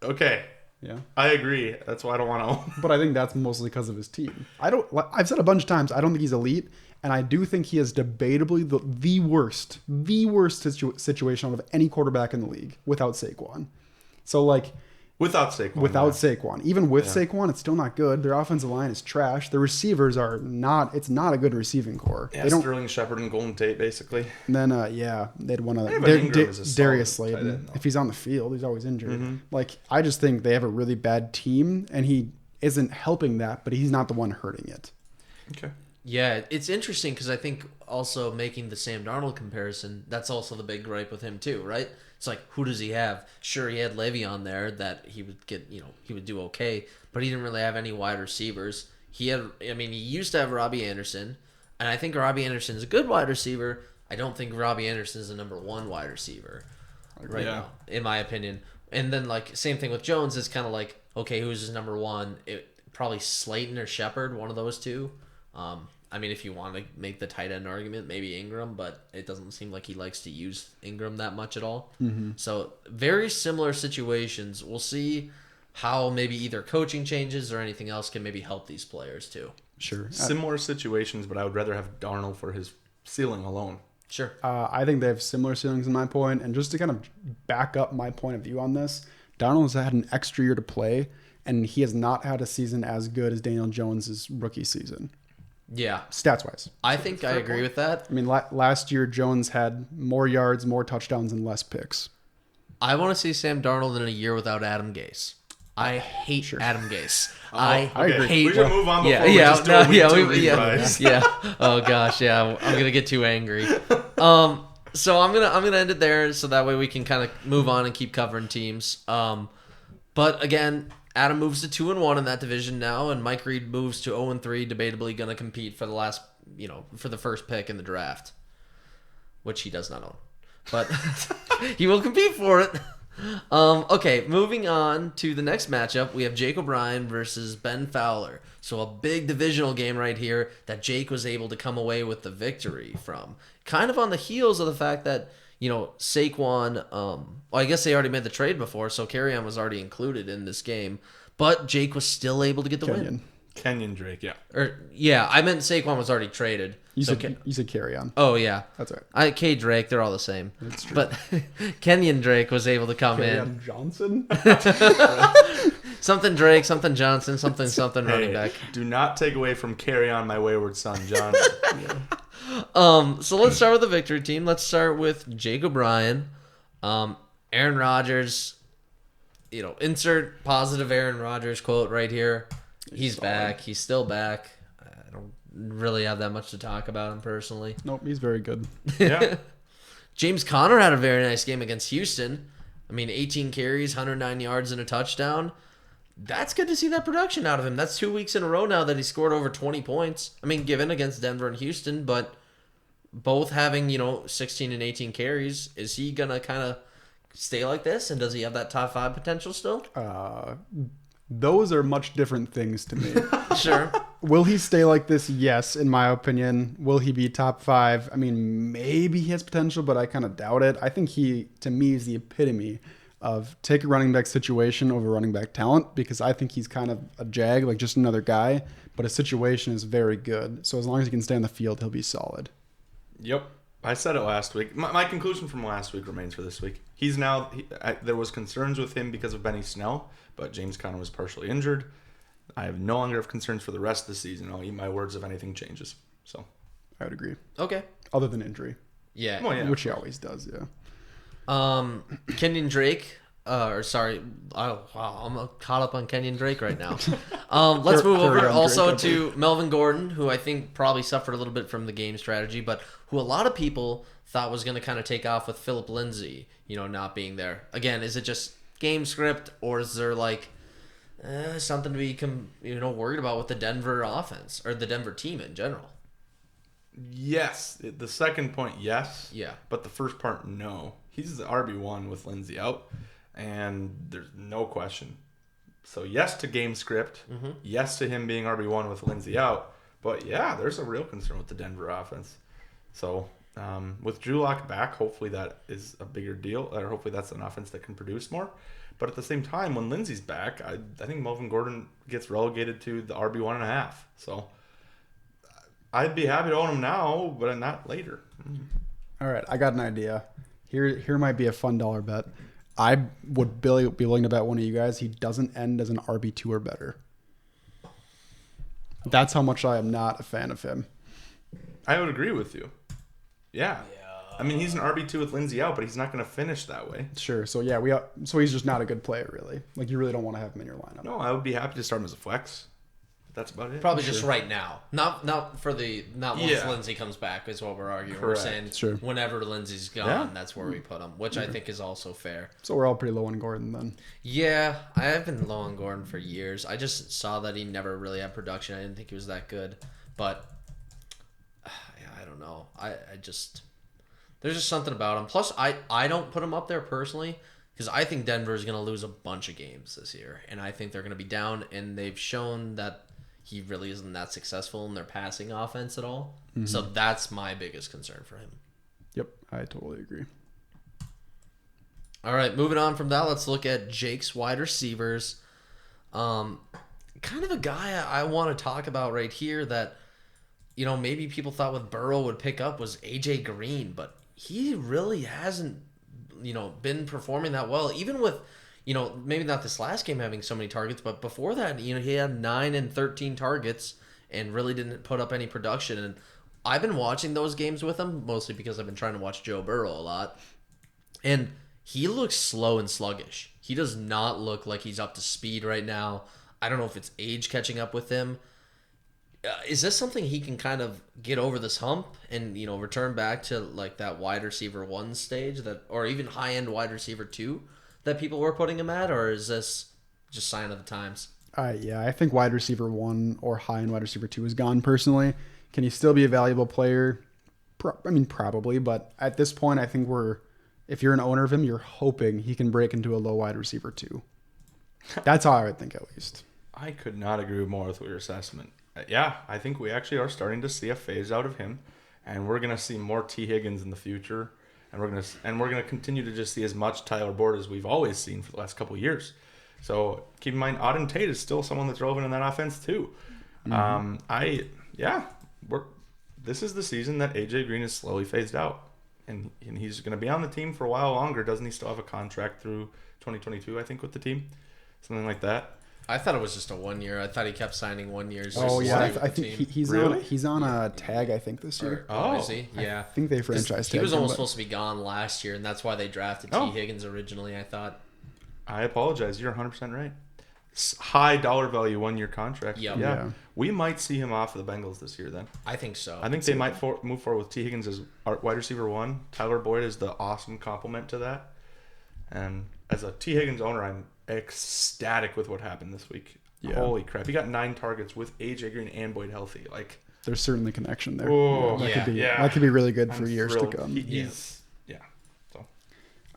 Okay. Yeah. I agree. That's why I don't want to own. But I think that's mostly because of his team. I've said a bunch of times, I don't think he's elite, and I do think he is debatably the worst situation out of any quarterback in the league without Saquon. So, like, Without Saquon. Saquon. Even with Saquon, it's still not good. Their offensive line is trash. The receivers are not. It's not a good receiving core. Yeah, They don't. Sterling Shepard and Golden Tate, basically. And then, they'd want to. Evan Ingram is a solid Darius tight Slayton. end, though. If he's on the field, he's always injured. Like, I just think they have a really bad team, and he isn't helping that, but he's not the one hurting it. Okay. Yeah, it's interesting because I think also making the Sam Darnold comparison, that's also the big gripe with him too, right? It's like, who does he have? Sure, he had Le'Veon there that he would get, he would do okay, but he didn't really have any wide receivers. He used to have Robbie Anderson, and I think Robbie Anderson is a good wide receiver. I don't think Robbie Anderson is the number 1 wide receiver right now, in my opinion. And then, like, same thing with Jones. It's kind of like, okay, who's his number 1? Probably Slayton or Shepard, one of those two. If you want to make the tight end argument, maybe Ingram, but it doesn't seem like he likes to use Ingram that much at all. Mm-hmm. So very similar situations. We'll see how maybe either coaching changes or anything else can maybe help these players too. Sure. Similar situations, but I would rather have Darnold for his ceiling alone. Sure. I think they have similar ceilings in my point. And just to kind of back up my point of view on this, Darnold has had an extra year to play, and he has not had a season as good as Daniel Jones' rookie season. Yeah. Stats-wise. I think I agree with that. I mean, last year, Jones had more yards, more touchdowns, and less picks. I want to see Sam Darnold in a year without Adam Gase. I hate Adam Gase. I agree. hate. We should move on before we just do a week 2 reprise. Yeah. Oh gosh, yeah. I'm gonna get too angry. So I'm gonna end it there, so that way we can kind of move on and keep covering teams. But again, Adam moves to 2-1 in that division now, and Mike Reed moves to 0-3, debatably gonna compete for the for the first pick in the draft, which he does not own, but he will compete for it. Okay, moving on to the next matchup, we have Jake O'Brien versus Ben Fowler. So a big divisional game right here that Jake was able to come away with the victory from. Kind of on the heels of the fact that, Saquon, I guess they already made the trade before, so Kerryon was already included in this game. But Jake was still able to get the win. Kenyon Drake, yeah. Or yeah, I meant Saquon was already traded. You So said carry on. oh yeah, That's right. K Drake, they're all the same. That's true. But Kenyon Drake was able to come Carry in. on Johnson. Something Drake, something Johnson, something running Hey, back. do not take away from Carry On My Wayward Son, John. So let's start with the victory team. Let's start with Jake O'Brien. Aaron Rodgers, insert positive Aaron Rodgers quote right here. He's back. He's still back. I don't really have that much to talk about him personally. Nope, he's very good. Yeah. James Conner had a very nice game against Houston. 18 carries, 109 yards, and a touchdown. That's good to see that production out of him. That's 2 weeks in a row now that he scored over 20 points. Given against Denver and Houston, but both having, 16 and 18 carries. Is he going to kind of stay like this? And does he have that top 5 potential still? Those are much different things to me. Sure. Will he stay like this? Yes, in my opinion. Will he be top 5? Maybe he has potential, but I kind of doubt it. I think he, to me, is the epitome of take a running back situation over running back talent, because I think he's kind of a jag, like just another guy, but his situation is very good. So as long as he can stay on the field, he'll be solid. Yep. I said it last week. My conclusion from last week remains for this week. He's now, there was concerns with him because of Benny Snell, but James Conner was partially injured. I have no longer have concerns for the rest of the season. I'll eat my words if anything changes. So I would agree. Okay. Other than injury, Yeah. well, yeah. which he always does, yeah. Kenyon Drake. Oh, wow, I'm caught up on Kenyon Drake right now. Let's move Carry over on, also Drake, to Melvin Gordon, who I think probably suffered a little bit from the game strategy, but who a lot of people thought was going to kind of take off with Philip Lindsay, not being there. Again, is it just game script, or is there something to be worried about with the Denver offense or the Denver team in general? Yes. The second point, yes. Yeah. But the first part, no. He's the RB1 with Lindsey out, and there's no question. So yes to game script. Mm-hmm. Yes to him being RB1 with Lindsey out. But yeah, there's a real concern with the Denver offense. So with Drew Lock back, hopefully that is a bigger deal, or hopefully that's an offense that can produce more. But at the same time, when Lindsey's back, I think Melvin Gordon gets relegated to the RB1.5. So I'd be happy to own him now, but not later. All right, I got an idea. Here might be a fun dollar bet. I would be willing to bet one of you guys he doesn't end as an RB2 or better. That's how much I am not a fan of him. I would agree with you. Yeah. He's an RB2 with Lindsey out, but he's not going to finish that way. Sure. So yeah, so he's just not a good player, really. Like you really don't want to have him in your lineup. No, I would be happy to start him as a flex. That's about it. Probably just right now. Not once Yeah. Lindsey comes back is what we're arguing. Correct. We're saying Sure. whenever Lindsey's gone, Yeah. that's where we put him, which I think is also fair. So we're all pretty low on Gordon then. Yeah, I have been low on Gordon for years. I just saw that he never really had production. I didn't think he was that good. But I don't know. There's just something about him. Plus, I don't put him up there personally because I think Denver is going to lose a bunch of games this year. And I think they're going to be down, and they've shown that he really isn't that successful in their passing offense at all. Mm-hmm. So that's my biggest concern for him. Yep, I totally agree. All right, moving on from that, let's look at Jake's wide receivers. Kind of a guy I want to talk about right here that, maybe people thought with Burrow would pick up was AJ Green, but he really hasn't, been performing that well. Even with, maybe not this last game having so many targets, but before that, he had 9 and 13 targets and really didn't put up any production. And I've been watching those games with him, mostly because I've been trying to watch Joe Burrow a lot. And he looks slow and sluggish. He does not look like he's up to speed right now. I don't know if it's age catching up with him. Is this something he can kind of get over this hump and, return back to like that wide receiver 1 stage or even high end wide receiver 2 that people were putting him at? Or is this just sign of the times? Yeah, I think wide receiver 1 or high end wide receiver 2 is gone personally. Can he still be a valuable player? Probably, but at this point, I think if you're an owner of him, you're hoping he can break into a low wide receiver 2. That's how I would think, at least. I could not agree more with your assessment. Yeah, I think we actually are starting to see a phase out of him, and we're gonna see more T. Higgins in the future, and we're gonna continue to just see as much Tyler Boyd as we've always seen for the last couple of years. So keep in mind, Auden Tate is still someone that's relevant in that offense too. This is the season that AJ Green is slowly phased out, and he's going to be on the team for a while longer. Doesn't he still have a contract through 2022? I think with the team, something like that. I thought it was just a 1 year. I thought he kept signing 1 year. Oh yeah, I think he's Really? he's on a tag. I think this year. Oh, is he? Yeah. I think they franchise He tagged was him, almost but- supposed to be gone last year, and that's why they drafted Oh. T. Higgins originally, I thought. I apologize. You're 100% right. High dollar value 1 year contract. Yep. Yeah. Yeah. We might see him off of the Bengals this year then. I think so. I think they might move forward with T. Higgins as our wide receiver 1. Tyler Boyd is the awesome complement to that. And as a T. Higgins owner, I'm ecstatic with what happened this week. Yeah. Holy crap. He got 9 targets with AJ Green and Boyd healthy. Like, There's certainly connection there. Whoa. that could be Yeah. that could be really good for I'm years thrilled. to come. He's, yeah. So,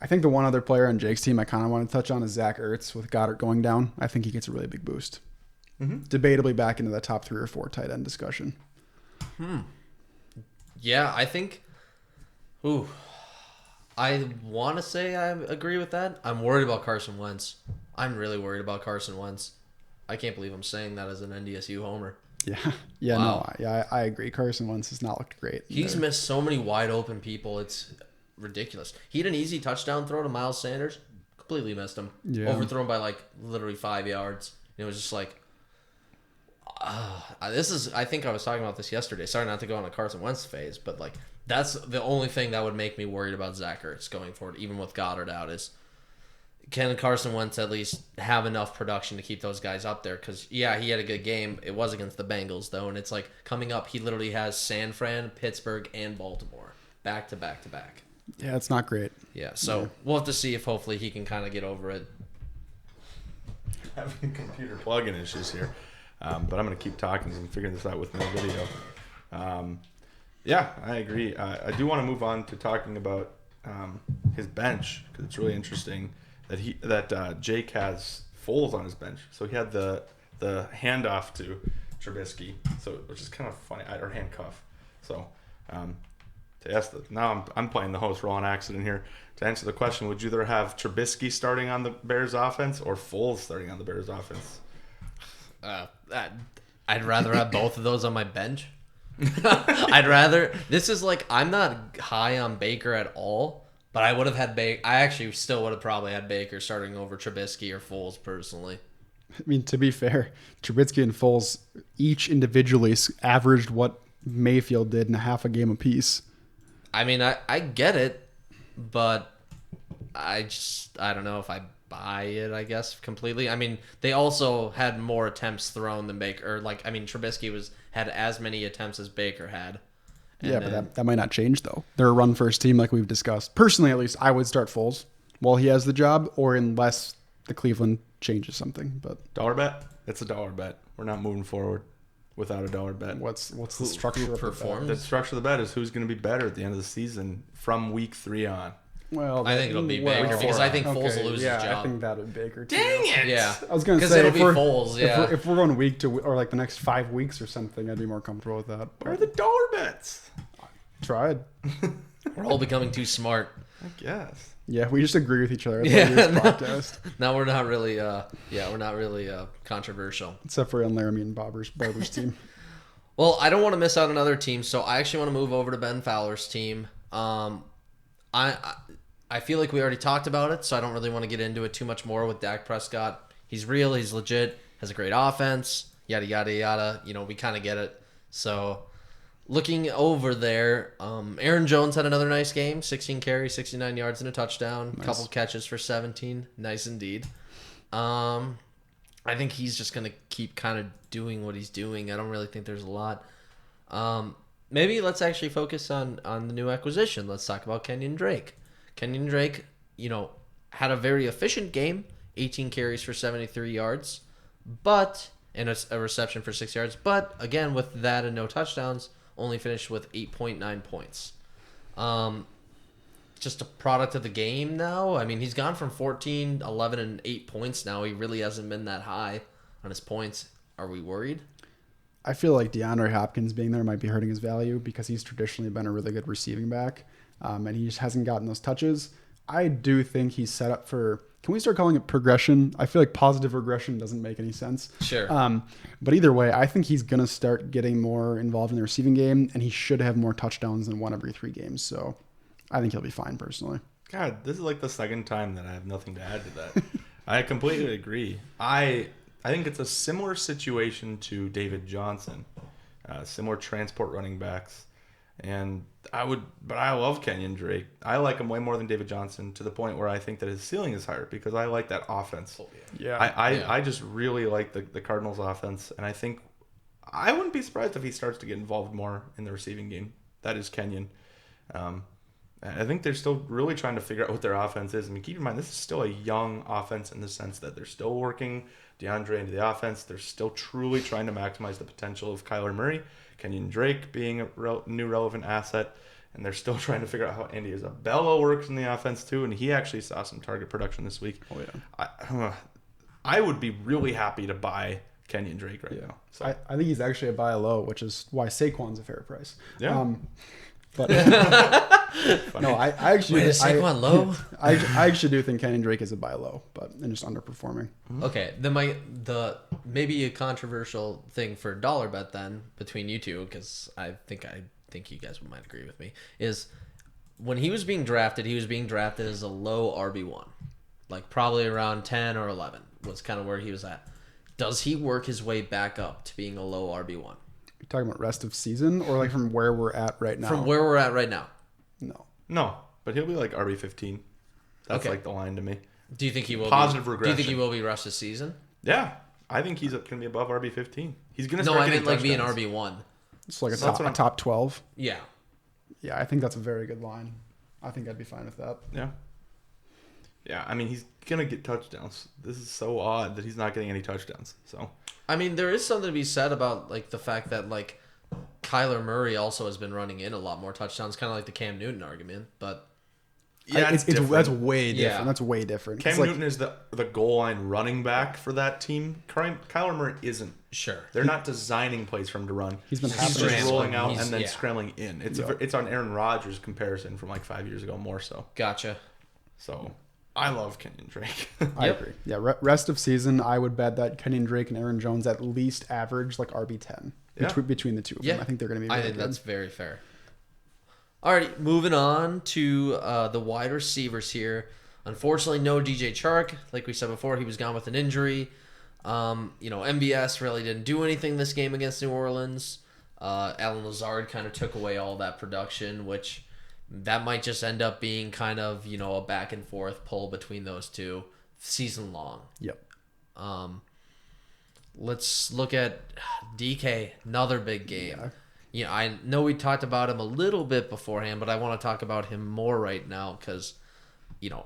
I think the one other player on Jake's team I kind of want to touch on is Zach Ertz. With Goddard going down, I think he gets a really big boost. Debatably back into the top 3 or 4 tight end discussion. Yeah, I think. Ooh. I want to say I agree with that. I'm worried about Carson Wentz. I'm really worried about Carson Wentz. I can't believe I'm saying that as an NDSU homer. Yeah, Wow. I agree. Carson Wentz has not looked great. He's missed so many wide open people. It's ridiculous. He had an easy touchdown throw to Miles Sanders. Completely missed him. Yeah. Overthrown by like literally 5 yards. And it was just like, this is. I think I was talking about this yesterday. Sorry not to go on a Carson Wentz phase, but like that's the only thing that would make me worried about Zach Ertz going forward, even with Goddard out, is can Carson Wentz at least have enough production to keep those guys up there? Because, yeah, he had a good game. It was against the Bengals, though, and it's like coming up, he literally has San Fran, Pittsburgh, and Baltimore back to back to back. Yeah, it's not great. Yeah, so we'll have to see if hopefully he can kind of get over it. having computer plug-in issues here. But I'm going to keep talking and figuring this out with no video. Yeah, I agree. I do want to move on to talking about his bench because it's really interesting that Jake has Foles on his bench. So he had the handoff to Trubisky, so which is kind of funny, or handcuff. So to ask now I'm playing the host role on accident here. To answer the question, would you rather have Trubisky starting on the Bears offense or Foles starting on the Bears offense? I'd rather have both of those on my bench. This is like, I'm not high on Baker at all, but I would have had Baker. I actually still would have probably had Baker starting over Trubisky or Foles personally. I mean, to be fair, Trubisky and Foles each individually averaged what Mayfield did in a half a game apiece. I mean, I get it, but I don't know if I buy it, I guess, completely. I mean, they also had more attempts thrown than Baker. Or like, I mean, Trubisky had as many attempts as Baker had. And Yeah, then- but that might not change, though. They're a run-first team like we've discussed. Personally, at least, I would start Foles while he has the job, or unless the Cleveland changes something. But Dollar bet? It's a dollar bet. We're not moving forward without a dollar bet. what's the structure of the bet? performs? The structure of the bet is who's going to be better at the end of the season from week 3 on. Well, I think it'll be Baker because I think Foles will lose yeah, his job. I think that would be Baker too. Yeah, I was gonna 'Cause say it'll if be we're, Foles, yeah. if we're going week to or like the next 5 weeks or something, I'd be more comfortable with that. Where are the dollar bets? Tried. We're all becoming too smart. I guess. Yeah, we just agree with each other. That's Yeah, why we do this no. podcast, Now we're not really, controversial. except for on Laramie and Barber's team. Well, I don't want to miss out on other teams, so I actually want to move over to Ben Fowler's team. I feel like we already talked about it, so I don't really want to get into it too much more with Dak Prescott. He's real, he's legit, has a great offense, yada, yada, yada. You know, we kind of get it. So, looking over there, Aaron Jones had another nice game. 16 carries, 69 yards, and a touchdown. A couple catches for 17. Nice indeed. I think he's just going to keep kind of doing what he's doing. I don't really think there's a lot. Maybe let's actually focus on the new acquisition. Let's talk about Kenyon Drake. Kenyon Drake, had a very efficient game, 18 carries for 73 yards, and a reception for 6 yards. But again, with that and no touchdowns, only finished with 8.9 points. Just a product of the game now. I mean, he's gone from 14, 11, and 8 points now. He really hasn't been that high on his points. Are we worried? I feel like DeAndre Hopkins being there might be hurting his value because he's traditionally been a really good receiving back, and he just hasn't gotten those touches. I do think he's set up for Can we start calling it progression? I feel like positive regression doesn't make any sense. Sure. But either way, I think he's going to start getting more involved in the receiving game, and he should have more touchdowns than 1 every 3 games. So I think he'll be fine personally. God, this is like the second time that I have nothing to add to that. I completely agree. I think it's a similar situation to David Johnson, similar transport running backs, and I love Kenyon Drake. I like him way more than David Johnson to the point where I think that his ceiling is higher because I like that offense. I just really like the Cardinals offense, and I think I wouldn't be surprised if he starts to get involved more in the receiving game. That is Kenyon. I think they're still really trying to figure out what their offense is. I mean, keep in mind, this is still a young offense in the sense that they're still working DeAndre into the offense. They're still truly trying to maximize the potential of Kyler Murray, Kenyon Drake being a new relevant asset, and they're still trying to figure out how Andy Isabella works in the offense too, and he actually saw some target production this week. Oh, yeah. I would be really happy to buy Kenyon Drake right now. So. I think he's actually a buy low, which is why Saquon's a fair price. Yeah. But no, I actually Wait, is Saquon low? I actually do think Kenyon Drake is a buy low, but and just underperforming. Okay, then maybe a controversial thing for dollar bet then between you two, because I think you guys might agree with me, is when he was being drafted as a low RB1, like probably around 10 or 11 was kind of where he was at. Does he work his way back up to being a low RB1? You're talking about rest of season or like from where we're at right now? From where we're at right now. No, but he'll be like RB15. That's Okay. like the line to me. Do you think he will Positive be, regression. Do you think he will be rest of season? Yeah, I think he's going to be above RB15. He's going to No, start I getting meant like being touchdowns. RB1. It's like So that's what a top 12. Yeah. Yeah, I think that's a very good line. I think I'd be fine with that. Yeah. Yeah, I mean, he's going to get touchdowns. This is so odd that he's not getting any touchdowns. So, I mean, there is something to be said about like the fact that like Kyler Murray also has been running in a lot more touchdowns, kind of like the Cam Newton argument, but yeah, it's that's way different. Yeah. That's way different. Cam It's like, Newton is the goal line running back for that team. Kyler Murray isn't. sure. They're not designing plays for him to run. He's been just happening. rolling out He's- and then yeah. scrambling in. It's Yeah. it's on Aaron Rodgers comparison from like 5 years ago more so. Gotcha. So I love Kenyon Drake. I Yep. agree. Yeah, rest of season, I would bet that Kenyon Drake and Aaron Jones at least average like RB10 Yeah. between the two of them. I think they're going to be really I think good. that's very fair. All right, moving on to the wide receivers here. Unfortunately, no DJ Chark. Like we said before, he was gone with an injury. MBS really didn't do anything this game against New Orleans. Alan Lazard kind of took away all that production, which that might just end up being kind of, a back and forth pull between those two season long. Yep. Let's look at DK, another big game. Yeah. Yeah, I know we talked about him a little bit beforehand, but I want to talk about him more right now because,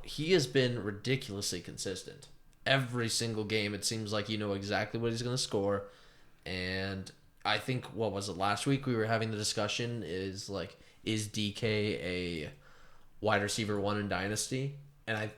he has been ridiculously consistent. Every single game, it seems like you know exactly what he's going to score. And I think, what was it, last week we were having the discussion is DK a wide receiver 1 in Dynasty? And I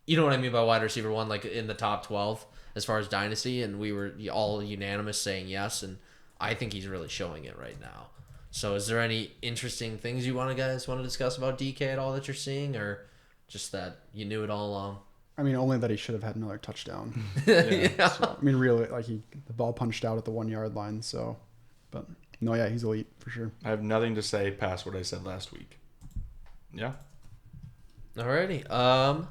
you know what I mean by wide receiver 1, like in the top 12 as far as Dynasty, and we were all unanimous saying yes, and I think he's really showing it right now. So is there any interesting things you guys want to discuss about DK at all that you're seeing, or just that you knew it all along? I mean, only that he should have had another touchdown. Yeah. So, I mean, really, like the ball punched out at the 1 yard line. So, but no, yeah, he's elite for sure. I have nothing to say past what I said last week. Yeah. Alrighty.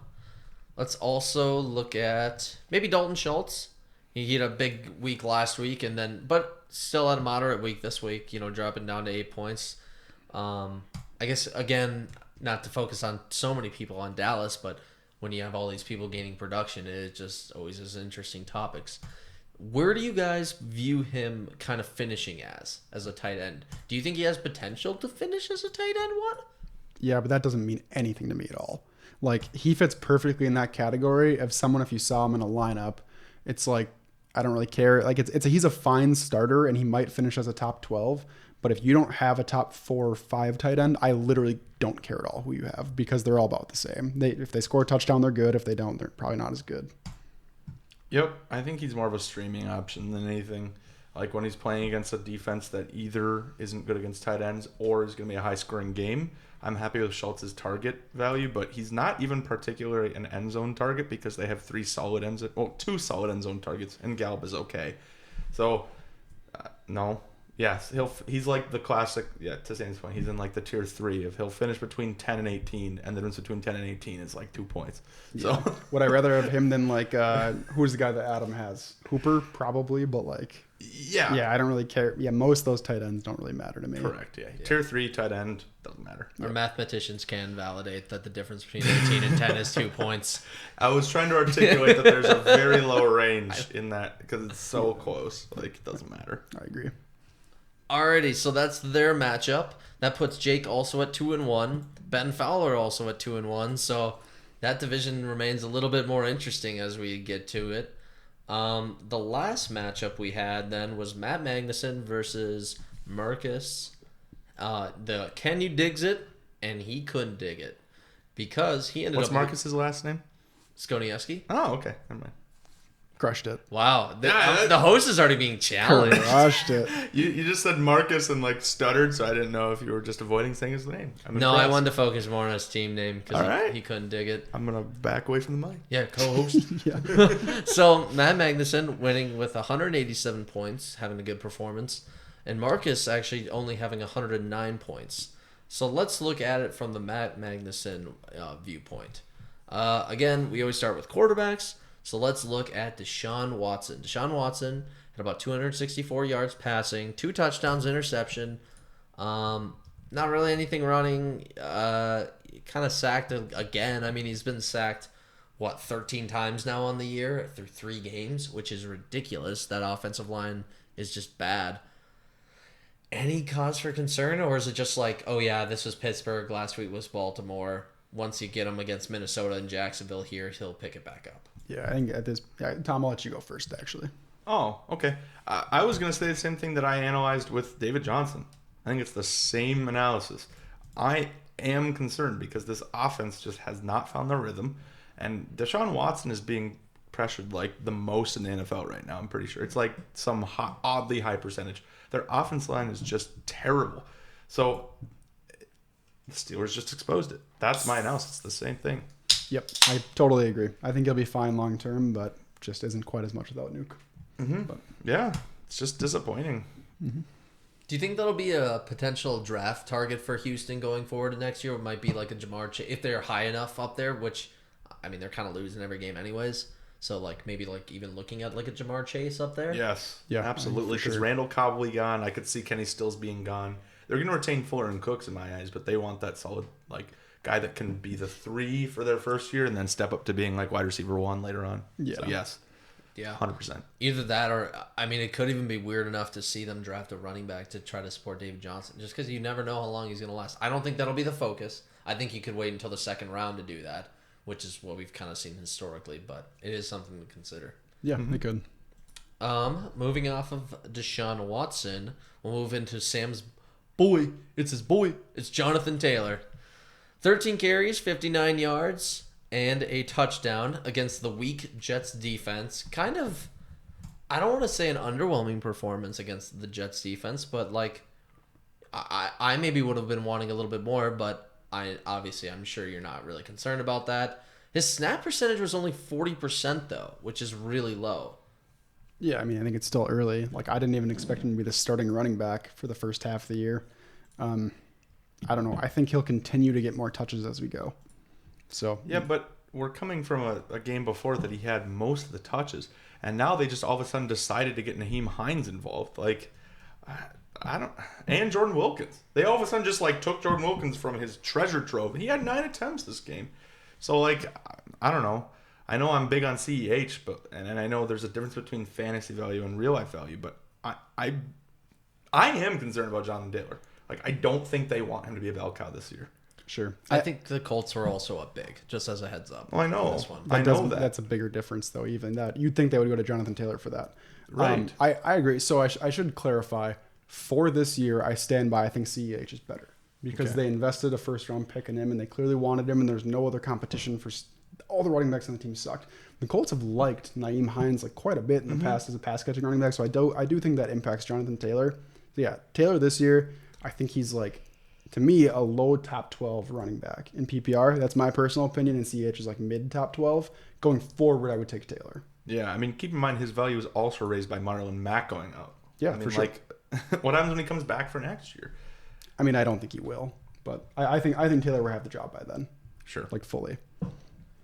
Let's also look at maybe Dalton Schultz. He had a big week last week, but still had a moderate week this week. Dropping down to 8 points. I guess again, not to focus on so many people on Dallas, but when you have all these people gaining production, it just always is interesting topics. Where do you guys view him kind of finishing as a tight end? Do you think he has potential to finish as a tight end 1? Yeah, but that doesn't mean anything to me at all. Like, he fits perfectly in that category of someone, if you saw him in a lineup, it's like, I don't really care. Like, he's a fine starter, and he might finish as a top 12. But if you don't have a top 4 or 5 tight end, I literally don't care at all who you have because they're all about the same. If they score a touchdown, they're good. If they don't, they're probably not as good. Yep. I think he's more of a streaming option than anything. Like when he's playing against a defense that either isn't good against tight ends or is going to be a high-scoring game, I'm happy with Schultz's target value, but he's not even particularly an end zone target because they have two solid end zone targets, and Gallup is okay. So, no. Yes, he's like the classic, to Sam's point, he's in like the tier 3. If he'll finish between 10 and 18, and the difference between 10 and 18 is like 2 points. Yeah. So Would I rather have him than like, who's the guy that Adam has? Hooper, probably, but like... Yeah, I don't really care. Yeah, most of those tight ends don't really matter to me. Correct, yeah. Tier 3 tight end, doesn't matter. Our mathematicians can validate that the difference between 18 and 10 is 2 points. I was trying to articulate that there's a very low range in that because it's so close. Like, it doesn't matter. I agree. Alrighty, so that's their matchup. That puts Jake also at 2-1. Ben Fowler also at 2-1. So that division remains a little bit more interesting as we get to it. The last matchup we had then was Matt Magnuson versus Marcus. The Can You Digs It? And he couldn't dig it because he ended What's up... Marcus's last name? Skoniewski. Oh, okay. Never mind. Crushed it. Wow, the host is already being challenged. Crushed it. You just said Marcus and like stuttered, so I didn't know if you were just avoiding saying his name. No, I wanted to focus more on his team name because Alright. he couldn't dig it. I'm gonna back away from the mic. Yeah, co-host. Yeah. So Matt Magnuson winning with 187 points, having a good performance, and Marcus actually only having 109 points. So let's look at it from the Matt Magnuson viewpoint. Again, we always start with quarterbacks. So let's look at Deshaun Watson. Deshaun Watson had about 264 yards passing, 2 touchdowns, interception. Not really anything running. Kind of sacked again. I mean, he's been sacked, 13 times now on the year through 3 games, which is ridiculous. That offensive line is just bad. Any cause for concern, or is it just like, oh yeah, this was Pittsburgh, last week was Baltimore. Once you get him against Minnesota and Jacksonville here, he'll pick it back up. Yeah, I think at this... Yeah, Tom, I'll let you go first, actually. Oh, okay. I was going to say the same thing that I analyzed with David Johnson. I think it's the same analysis. I am concerned because this offense just has not found their rhythm, and Deshaun Watson is being pressured like the most in the NFL right now, I'm pretty sure. It's like some oddly high percentage. Their offense line is just terrible. So the Steelers just exposed it. That's my analysis. It's the same thing. Yep, I totally agree. I think he'll be fine long term, but just isn't quite as much without Nuke. Mm-hmm. Yeah, it's just disappointing. Mm-hmm. Do you think that'll be a potential draft target for Houston going forward next year? It might be like a Jamar Chase if they're high enough up there, which, I mean, they're kind of losing every game anyways. So, like, maybe, like, even looking at, like, a Jamar Chase up there? Yes. Yeah, absolutely. Because sure. Randall Cobb will be gone. I could see Kenny Stills being gone. They're going to retain Fuller and Cooks in my eyes, but they want that solid, like, guy that can be the 3 for their first year and then step up to being, like, wide receiver 1 later on. Yeah. So, yes. Yeah. 100%. Either that or, I mean, it could even be weird enough to see them draft a running back to try to support David Johnson, just because you never know how long he's going to last. I don't think that'll be the focus. I think you could wait until the second round to do that, which is what we've kind of seen historically, but it is something to consider. Yeah, they could. Moving off of Deshaun Watson, we'll move into Sam's boy. It's his boy. It's Jonathan Taylor. 13 carries, 59 yards, and a touchdown against the weak Jets defense. Kind of, I don't want to say an underwhelming performance against the Jets defense, but like, I maybe would have been wanting a little bit more, but I'm sure you're not really concerned about that. His snap percentage was only 40% though, which is really low. Yeah, I mean, I think it's still early. Like, I didn't even expect him to be the starting running back for the first half of the year. I don't know. I think he'll continue to get more touches as we go. So Yeah, but we're coming from a game before that he had most of the touches, and now they just all of a sudden decided to get Naheem Hines involved. Like, I don't... And Jordan Wilkins. They all of a sudden just, like, took Jordan Wilkins from his treasure trove. He had 9 attempts this game. So, like, I don't know. I know I'm big on CEH, and I know there's a difference between fantasy value and real life value, but I am concerned about Jonathan Taylor. Like, I don't think they want him to be a bell cow this year. sure. I think the Colts were also up big, just as a heads up. Well, I know. on this one. I know that. That's a bigger difference, though, even that. You'd think they would go to Jonathan Taylor for that. Right. I agree. So I should clarify. For this year, I stand by I think CEH is better. Because Okay. they invested a first-round pick in him, and they clearly wanted him, and there's no other competition for all the running backs on the team sucked. The Colts have liked Nyheim Hines like quite a bit in the past as a pass catching running back, so I do think that impacts Jonathan Taylor. So yeah, Taylor this year, I think he's like, to me, a low top 12 running back in PPR. That's my personal opinion, and CH is like mid top 12. Going forward, I would take Taylor. Yeah, I mean, keep in mind his value is also raised by Marlon Mack going out. Yeah, I mean, for sure. like, what happens when he comes back for next year? I mean, I don't think he will, but I think Taylor will have the job by then, Sure. like fully.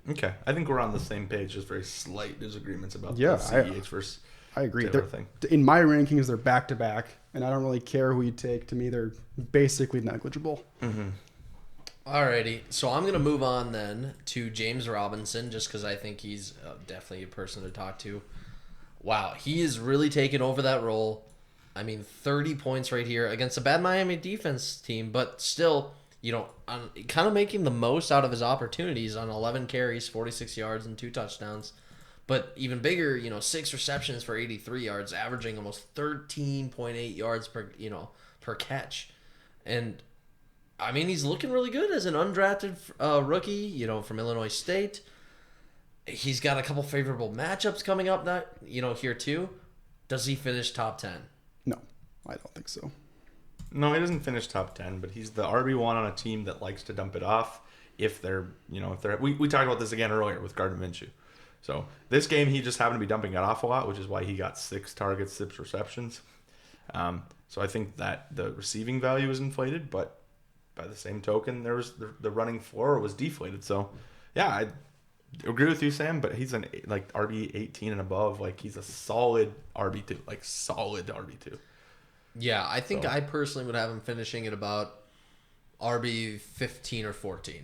Okay, I think we're on the same page. Just very slight disagreements about Yeah, the CEH versus I agree. Taylor thing. In my rankings, they're back to back, and I don't really care who you take. To me, they're basically negligible. Alrighty, so I'm gonna move on then to James Robinson, just because I think he's definitely a person to talk to. Wow, he is really taking over that role. I mean, 30 points right here against a bad Miami defense team, but still, kind of making the most out of his opportunities on 11 carries, 46 yards, and 2 touchdowns. But even bigger, 6 receptions for 83 yards, averaging almost 13.8 yards per catch, and I mean, he's looking really good as an undrafted rookie, from Illinois State. He's got a couple favorable matchups coming up here too. Does he finish top 10? No, I don't think so. No, he doesn't finish top 10, but he's the RB1 on a team that likes to dump it off if they're. We talked about this again earlier with Gardner Minshew. So this game, he just happened to be dumping it off a lot, which is why he got 6 targets, 6 receptions. So I think that the receiving value is inflated, but by the same token, there was the running floor was deflated. So, yeah, I agree with you, Sam. But he's an RB 18 and above. Like, he's a solid RB2, solid RB2. Yeah, I think I personally would have him finishing at about RB 15 or 14.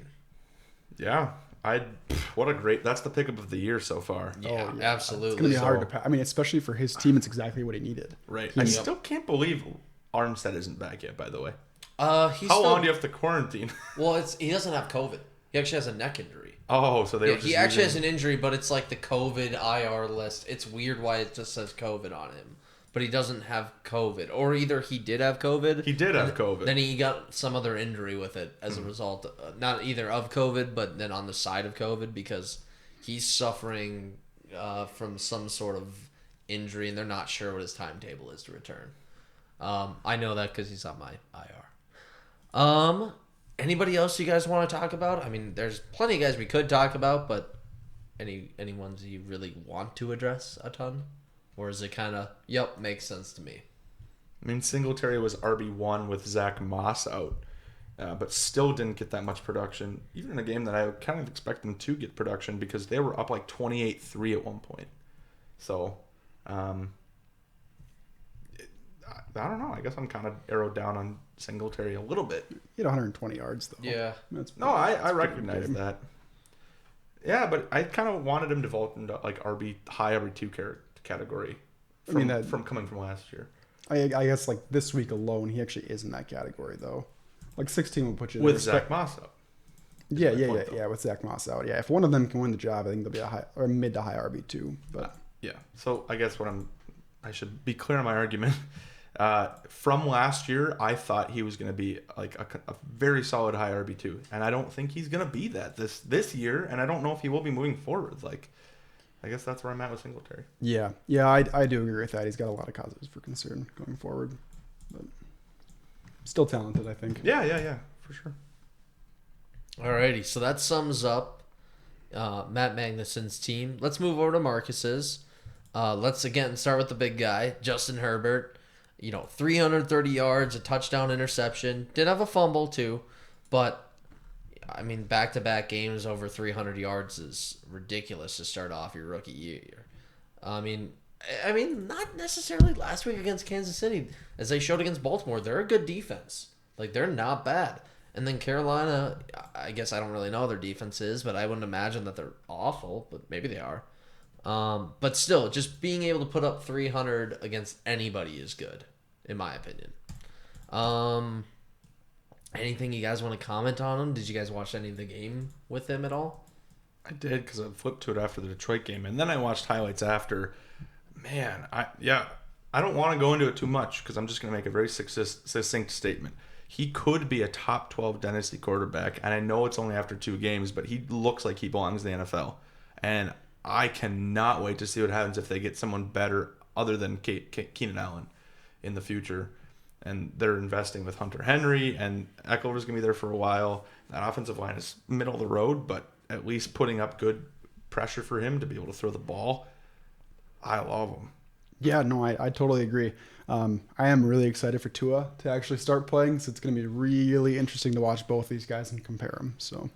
Yeah, that's the pickup of the year so far. Yeah, absolutely. It's gonna be hard to pass. I mean, especially for his team, it's exactly what he needed. Right. I still can't believe Armstead isn't back yet. By the way, How long do you have to quarantine? Well, he doesn't have COVID. He actually has a neck injury. Oh, so he actually has an injury, but it's like the COVID IR list. It's weird why it just says COVID on him, but he doesn't have COVID, or either he did have COVID. He did have COVID. Then he got some other injury with it as a result, not either of COVID, but then on the side of COVID because he's suffering from some sort of injury, and they're not sure what his timetable is to return. I know that because he's on my IR. Anybody else you guys want to talk about? I mean, there's plenty of guys we could talk about, but any ones you really want to address a ton? Or is it kind of, makes sense to me? I mean, Singletary was RB1 with Zach Moss out, but still didn't get that much production, even in a game that I kind of expect them to get production because they were up like 28-3 at one point. So, I don't know. I guess I'm kind of arrowed down on Singletary a little bit. He had 120 yards, though. Yeah. I recognize that. Yeah, but I kind of wanted him to vault into high RB2 category from coming from last year. I guess this week alone, he actually is in that category, though. 16 would put you with Zach Moss out. Yeah, with Zach Moss out. Yeah, if one of them can win the job, I think they'll be a high or mid to high RB2. But yeah, so I guess I should be clear on my argument. From last year, I thought he was going to be a very solid high RB2, and I don't think he's going to be that this year, and I don't know if he will be moving forward. I guess that's where I'm at with Singletary. Yeah, I do agree with that. He's got a lot of causes for concern going forward, but still talented, I think. Yeah, for sure. Alrighty, so that sums up Matt Magnuson's team. Let's move over to Marcus's. Let's again start with the big guy, Justin Herbert. 330 yards, a touchdown, interception. Did have a fumble too, but I mean, back-to-back games over 300 yards is ridiculous to start off your rookie year. I mean, not necessarily last week against Kansas City, as they showed against Baltimore. They're a good defense. They're not bad. And then Carolina, I guess I don't really know how their defense is, but I wouldn't imagine that they're awful, but maybe they are. But still, just being able to put up 300 against anybody is good, in my opinion. Anything you guys want to comment on him? Did you guys watch any of the game with him at all? I did because I flipped to it after the Detroit game, and then I watched highlights after. Man, I don't want to go into it too much because I'm just going to make a very succinct statement. he could be a top 12 dynasty quarterback. And I know it's only after 2 games, but he looks like he belongs in the NFL. And I cannot wait to see what happens if they get someone better other than Keenan Allen in the future. And they're investing with Hunter Henry, and Eckler's going to be there for a while. That offensive line is middle of the road, but at least putting up good pressure for him to be able to throw the ball. I love him. Yeah, no, I totally agree. I am really excited for Tua to actually start playing, so it's going to be really interesting to watch both these guys and compare them. So,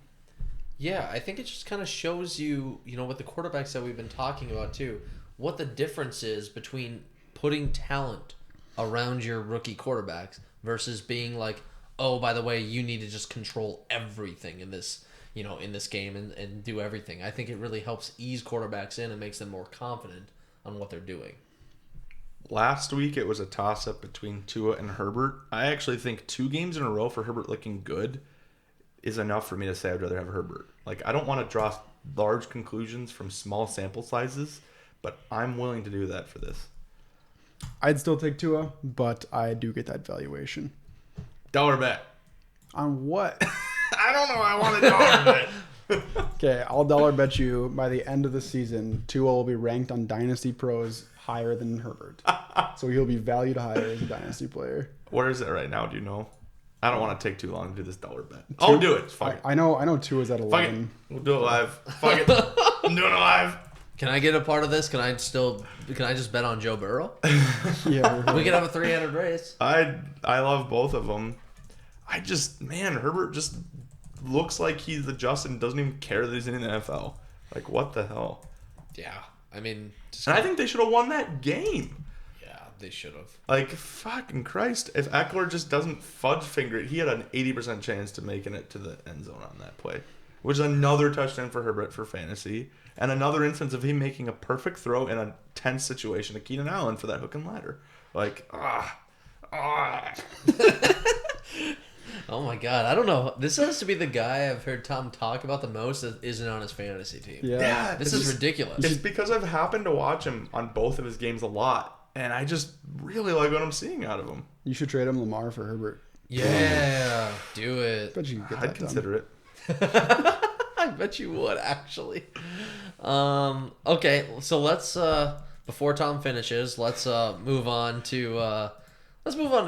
Yeah, I think it just kind of shows you, with the quarterbacks that we've been talking about too, what the difference is between putting talent around your rookie quarterbacks versus being like, oh, by the way, you need to just control everything in this, in this game and do everything. I think it really helps ease quarterbacks in and makes them more confident on what they're doing. Last week, it was a toss-up between Tua and Herbert. I actually think 2 games in a row for Herbert looking good is enough for me to say I'd rather have Herbert. Like, I don't want to draw large conclusions from small sample sizes, but I'm willing to do that for this. I'd still take Tua, but I do get that valuation. Dollar bet. On what? I don't know. I want a dollar bet. Okay, I'll dollar bet you by the end of the season, Tua will be ranked on Dynasty Pros higher than Herbert. So he'll be valued higher as a Dynasty player. Where is it right now? Do you know? I don't want to take too long to do this dollar bet. I'll do it. Fuck it. I know Tua's at Fuck 11. it. We'll do it live. Fuck it. I'm doing it live. Can I get a part of this? Can I just bet on Joe Burrow? Yeah, We could have a 300 race. I love both of them. Herbert just looks like he's adjusted and doesn't even care that he's in the NFL. Like, what the hell? Yeah, I mean, And I think they should have won that game. yeah, they should have. Like, fucking Christ. If Eckler just doesn't fudge finger it, he had an 80% chance to making it to the end zone on that play. Which is another touchdown for Herbert for fantasy. And another instance of him making a perfect throw in a tense situation to Keenan Allen for that hook and ladder. Like, Oh my god, I don't know. This has to be the guy I've heard Tom talk about the most that isn't on his fantasy team. yeah. This is ridiculous. It's because I've happened to watch him on both of his games a lot. And I just really like what I'm seeing out of him. You should trade him Lamar for Herbert. Yeah, do it. Bet you could get I'd that consider it. I bet you would actually. Okay, so let's before Tom finishes, let's move on to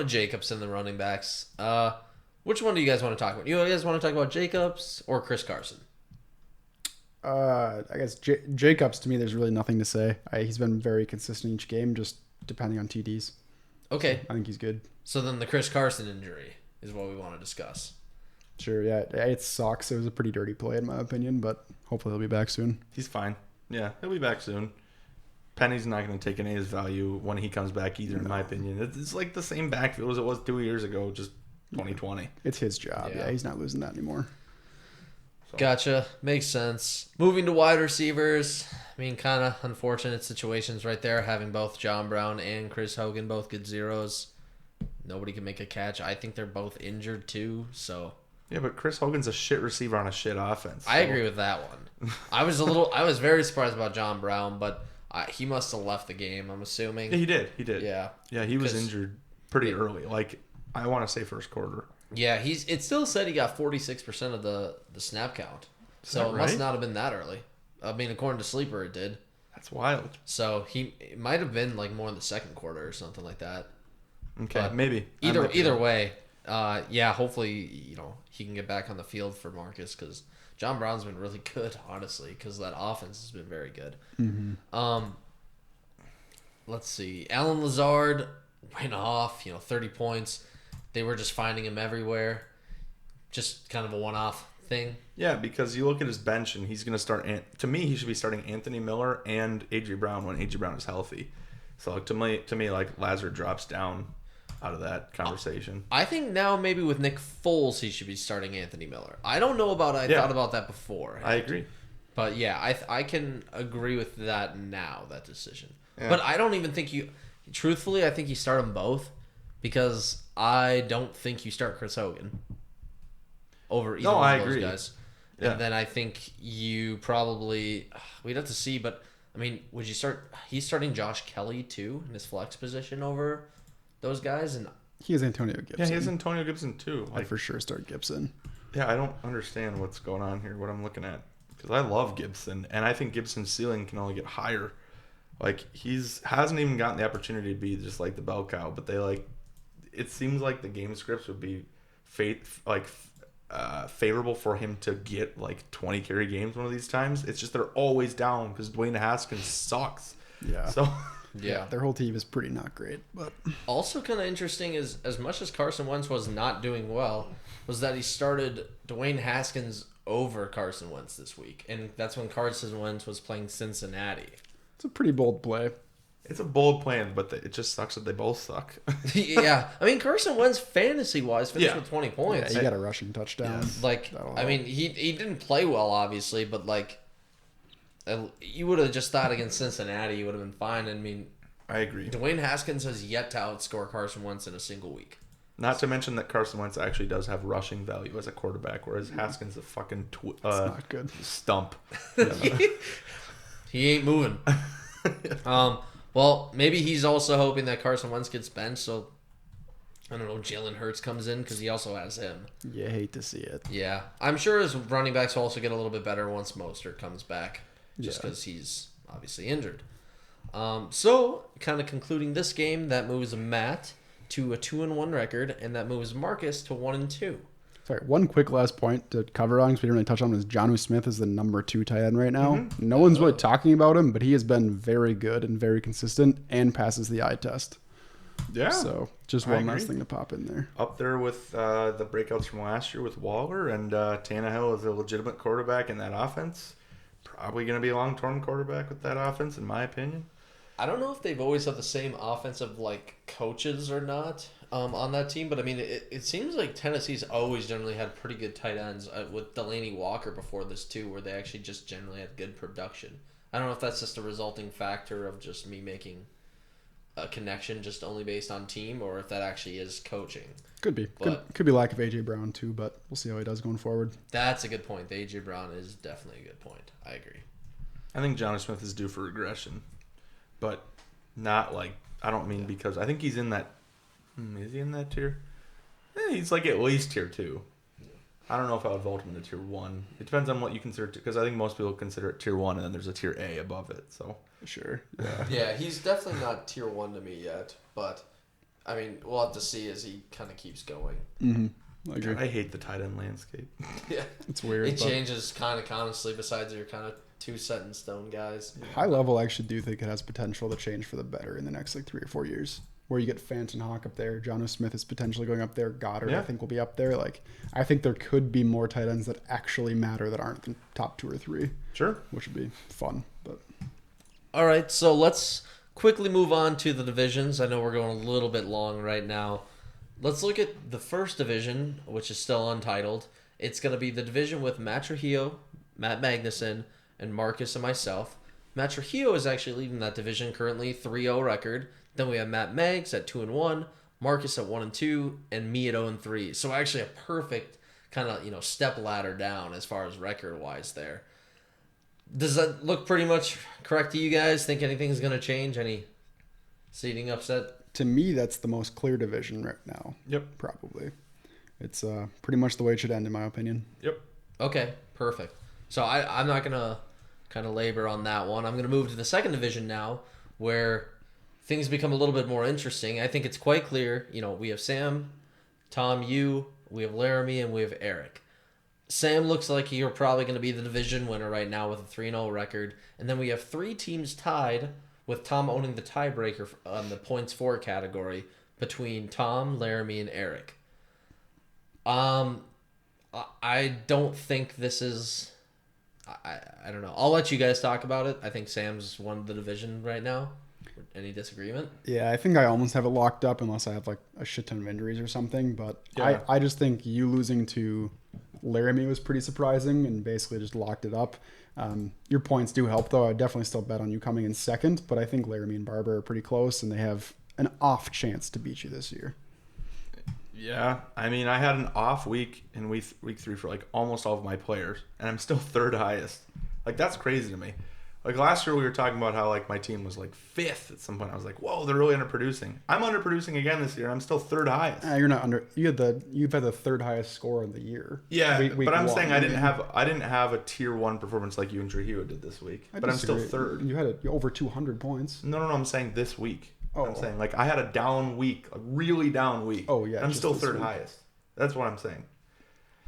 Jacobs and the running backs. Which one do you guys want to talk about? You guys want to talk about Jacobs or Chris Carson? I guess Jacobs, to me, there's really nothing to say. He's been very consistent each game, just depending on TDs. Okay, I think he's good. so then the Chris Carson injury is what we want to discuss. Sure, yeah. It sucks. It was a pretty dirty play, in my opinion, but hopefully he'll be back soon. He's fine. Yeah, he'll be back soon. Penny's not going to take any of his value when he comes back either, in my opinion. It's like the same backfield as it was 2 years ago, just 2020. It's his job. Yeah. Yeah, he's not losing that anymore. So. Gotcha. Makes sense. Moving to wide receivers. I mean, kind of unfortunate situations right there, having both John Brown and Chris Hogan both get zeros. Nobody can make a catch. I think they're both injured too, so... Yeah, but Chris Hogan's a shit receiver on a shit offense. I agree with that one. I was very surprised about John Brown, but he must have left the game, I'm assuming. Yeah, he did. He did. Yeah. Yeah, he was 'Cause- injured pretty early. Like, I want to say first quarter. Yeah, it still said he got 46% of the snap count. So that it must right? not have been that early. I mean, according to Sleeper, it did. That's wild. So it might have been like more in the second quarter or something like that. Okay, But maybe. I Either might be either wrong. way, yeah, hopefully, he can get back on the field for Marcus because John Brown's been really good, honestly, because that offense has been very good. Mm-hmm. Let's see. Alan Lazard went off, 30 points. They were just finding him everywhere. Just kind of a one-off thing. Yeah, because you look at his bench and he's going to start. To me, he should be starting Anthony Miller and A.J. Brown when A.J. Brown is healthy. So to me, like Lazard drops down out of that conversation. I think now maybe with Nick Foles, he should be starting Anthony Miller. I don't know about. I Yeah. thought about that before. I agree. But yeah, I can agree with that now, that decision. Yeah. But I don't even think truthfully, I think you start them both because I don't think you start Chris Hogan over either No, one I of those agree. guys. Yeah. And then I think you probably, we'd have to see, but I mean, he's starting Josh Kelly too in his flex position over those guys, and He has Antonio Gibson. Yeah, he has Antonio Gibson too. I'd for sure start Gibson. Yeah, I don't understand what's going on here, what I'm looking at. Because I love Gibson, and I think Gibson's ceiling can only get higher. Like, hasn't even gotten the opportunity to be just like the bell cow, but it seems like the game scripts would be favorable for him to get like 20 carry games one of these times. It's just they're always down because Dwayne Haskins sucks. Yeah. So Yeah. Their whole team is pretty not great, but Also kind of interesting is as much as Carson Wentz was not doing well, was that he started Dwayne Haskins over Carson Wentz this week. And that's when Carson Wentz was playing Cincinnati. it's a pretty bold play. it's a bold plan, but it just sucks that they both suck. Yeah. I mean, Carson Wentz fantasy-wise finished Yeah. with 20 Yeah, points. he got a rushing touchdown. Yes. Like, That'll I mean, he didn't play well, obviously, but like, you would have just thought against Cincinnati, you would have been fine. I mean, I agree. Dwayne Haskins has yet to outscore Carson Wentz in a single week. Not to mention that Carson Wentz actually does have rushing value as a quarterback, whereas Haskins is a fucking It's not good. stump. He ain't moving. Well, maybe he's also hoping that Carson Wentz gets benched, so I don't know, Jalen Hurts comes in because he also has him. You hate to see it. Yeah. I'm sure his running backs will also get a little bit better once Mostert comes back, just Yeah. because he's obviously injured. So, kind of concluding this game, that moves Matt to a 2-1 record, and that moves Marcus to 1-2. Sorry, one quick last point to cover on because we didn't really touch on was Jonnu Smith is the number 2 tight end right now. No one's really talking about him, but he has been very good and very consistent and passes the eye test. Yeah. So just I one last agree. thing to pop in there. Up there with the breakouts from last year with Waller, and Tannehill is a legitimate quarterback in that offense. Probably going to be a long-term quarterback with that offense, in my opinion. I don't know if they've always had the same offensive like coaches or not on that team, but I mean it seems like Tennessee's always generally had pretty good tight ends with Delaney Walker before this too, where they actually just generally had good production. I don't know if that's just a resulting factor of just me making a connection just only based on team, or if that actually is coaching. Could be. But- Could be lack of AJ Brown too, but we'll see how he does going forward. That's a good point. The AJ Brown is definitely a good point. I agree. I think Jonnu Smith is due for regression, but not like, I don't mean because I think he's in that. Is he in that tier? He's like at least tier 2. I don't know if I would vault him to tier 1. It depends on what you consider, because I think most people consider it tier 1, and then there's a tier A above it. So Sure. Yeah. Yeah, he's definitely not tier 1 to me yet, but I mean we'll have to see as he kind of keeps going. I agree. I hate the tight end landscape. Yeah. It's weird. It but changes kind of constantly besides your kind of 2 set in stone guys. high level, I actually do think it has potential to change for the better in the next like 3 or 4 years. Where you get Phantom Hawk up there, Jonnu Smith is potentially going up there. Goddard, Yeah. I think, will be up there. Like, I think there could be more tight ends that actually matter that aren't the top 2 or 3, Sure. which would be fun. But All right, so let's quickly move on to the divisions. I know we're going a little bit long right now. Let's look at the first division, which is still untitled. It's going to be the division with Matt Trujillo, Matt Magnuson, and Marcus and myself. Matt Trujillo is actually leading that division currently, 3-0 record. Then we have Matt Mags at 2-1, Marcus at 1-2, and me at 0-3. So actually a perfect kind of step ladder down as far as record wise there. Does that look pretty much correct to you guys? Think anything's gonna change? Any seeding upset? to me, that's the most clear division right now. Yep. Probably. It's pretty much the way it should end, in my opinion. Yep. Okay, perfect. So I'm not gonna kind of labor on that one. I'm gonna move to the second division now, where things become a little bit more interesting. I think it's quite clear. We have Sam, Tom, we have Laramie, and we have Eric. Sam looks like you're probably going to be the division winner right now with a 3-0 record. And then we have 3 teams tied, with Tom owning the tiebreaker on the points for category between Tom, Laramie, and Eric. I don't think this is... I don't know. I'll let you guys talk about it. I think Sam's won the division right now. Any disagreement? Yeah, I think I almost have it locked up unless I have like a shit ton of injuries or something. But Yeah. I just think you losing to Laramie was pretty surprising and basically just locked it up. Your points do help, though. I definitely still bet on you coming in second, but I think Laramie and Barber are pretty close, and they have an off chance to beat you this year. Yeah, I mean, I had an off week in week 3 for like almost all of my players, and I'm still third highest. Like, that's crazy to me. Like last year, we were talking about how like my team was like fifth at some point. I was like, whoa, they're really underproducing. I'm underproducing again this year. I'm still third highest. You're not under. You've had the third highest score of the year. Yeah, Week but I'm one. saying I didn't have a tier 1 performance like you and Trujillo did this week. I But I'm still disagree. third. You had over 200 points. No, I'm saying this week. Oh. I'm saying like I had a down week, a really down week. Oh, yeah, and I'm just still this third week. highest. That's what I'm saying.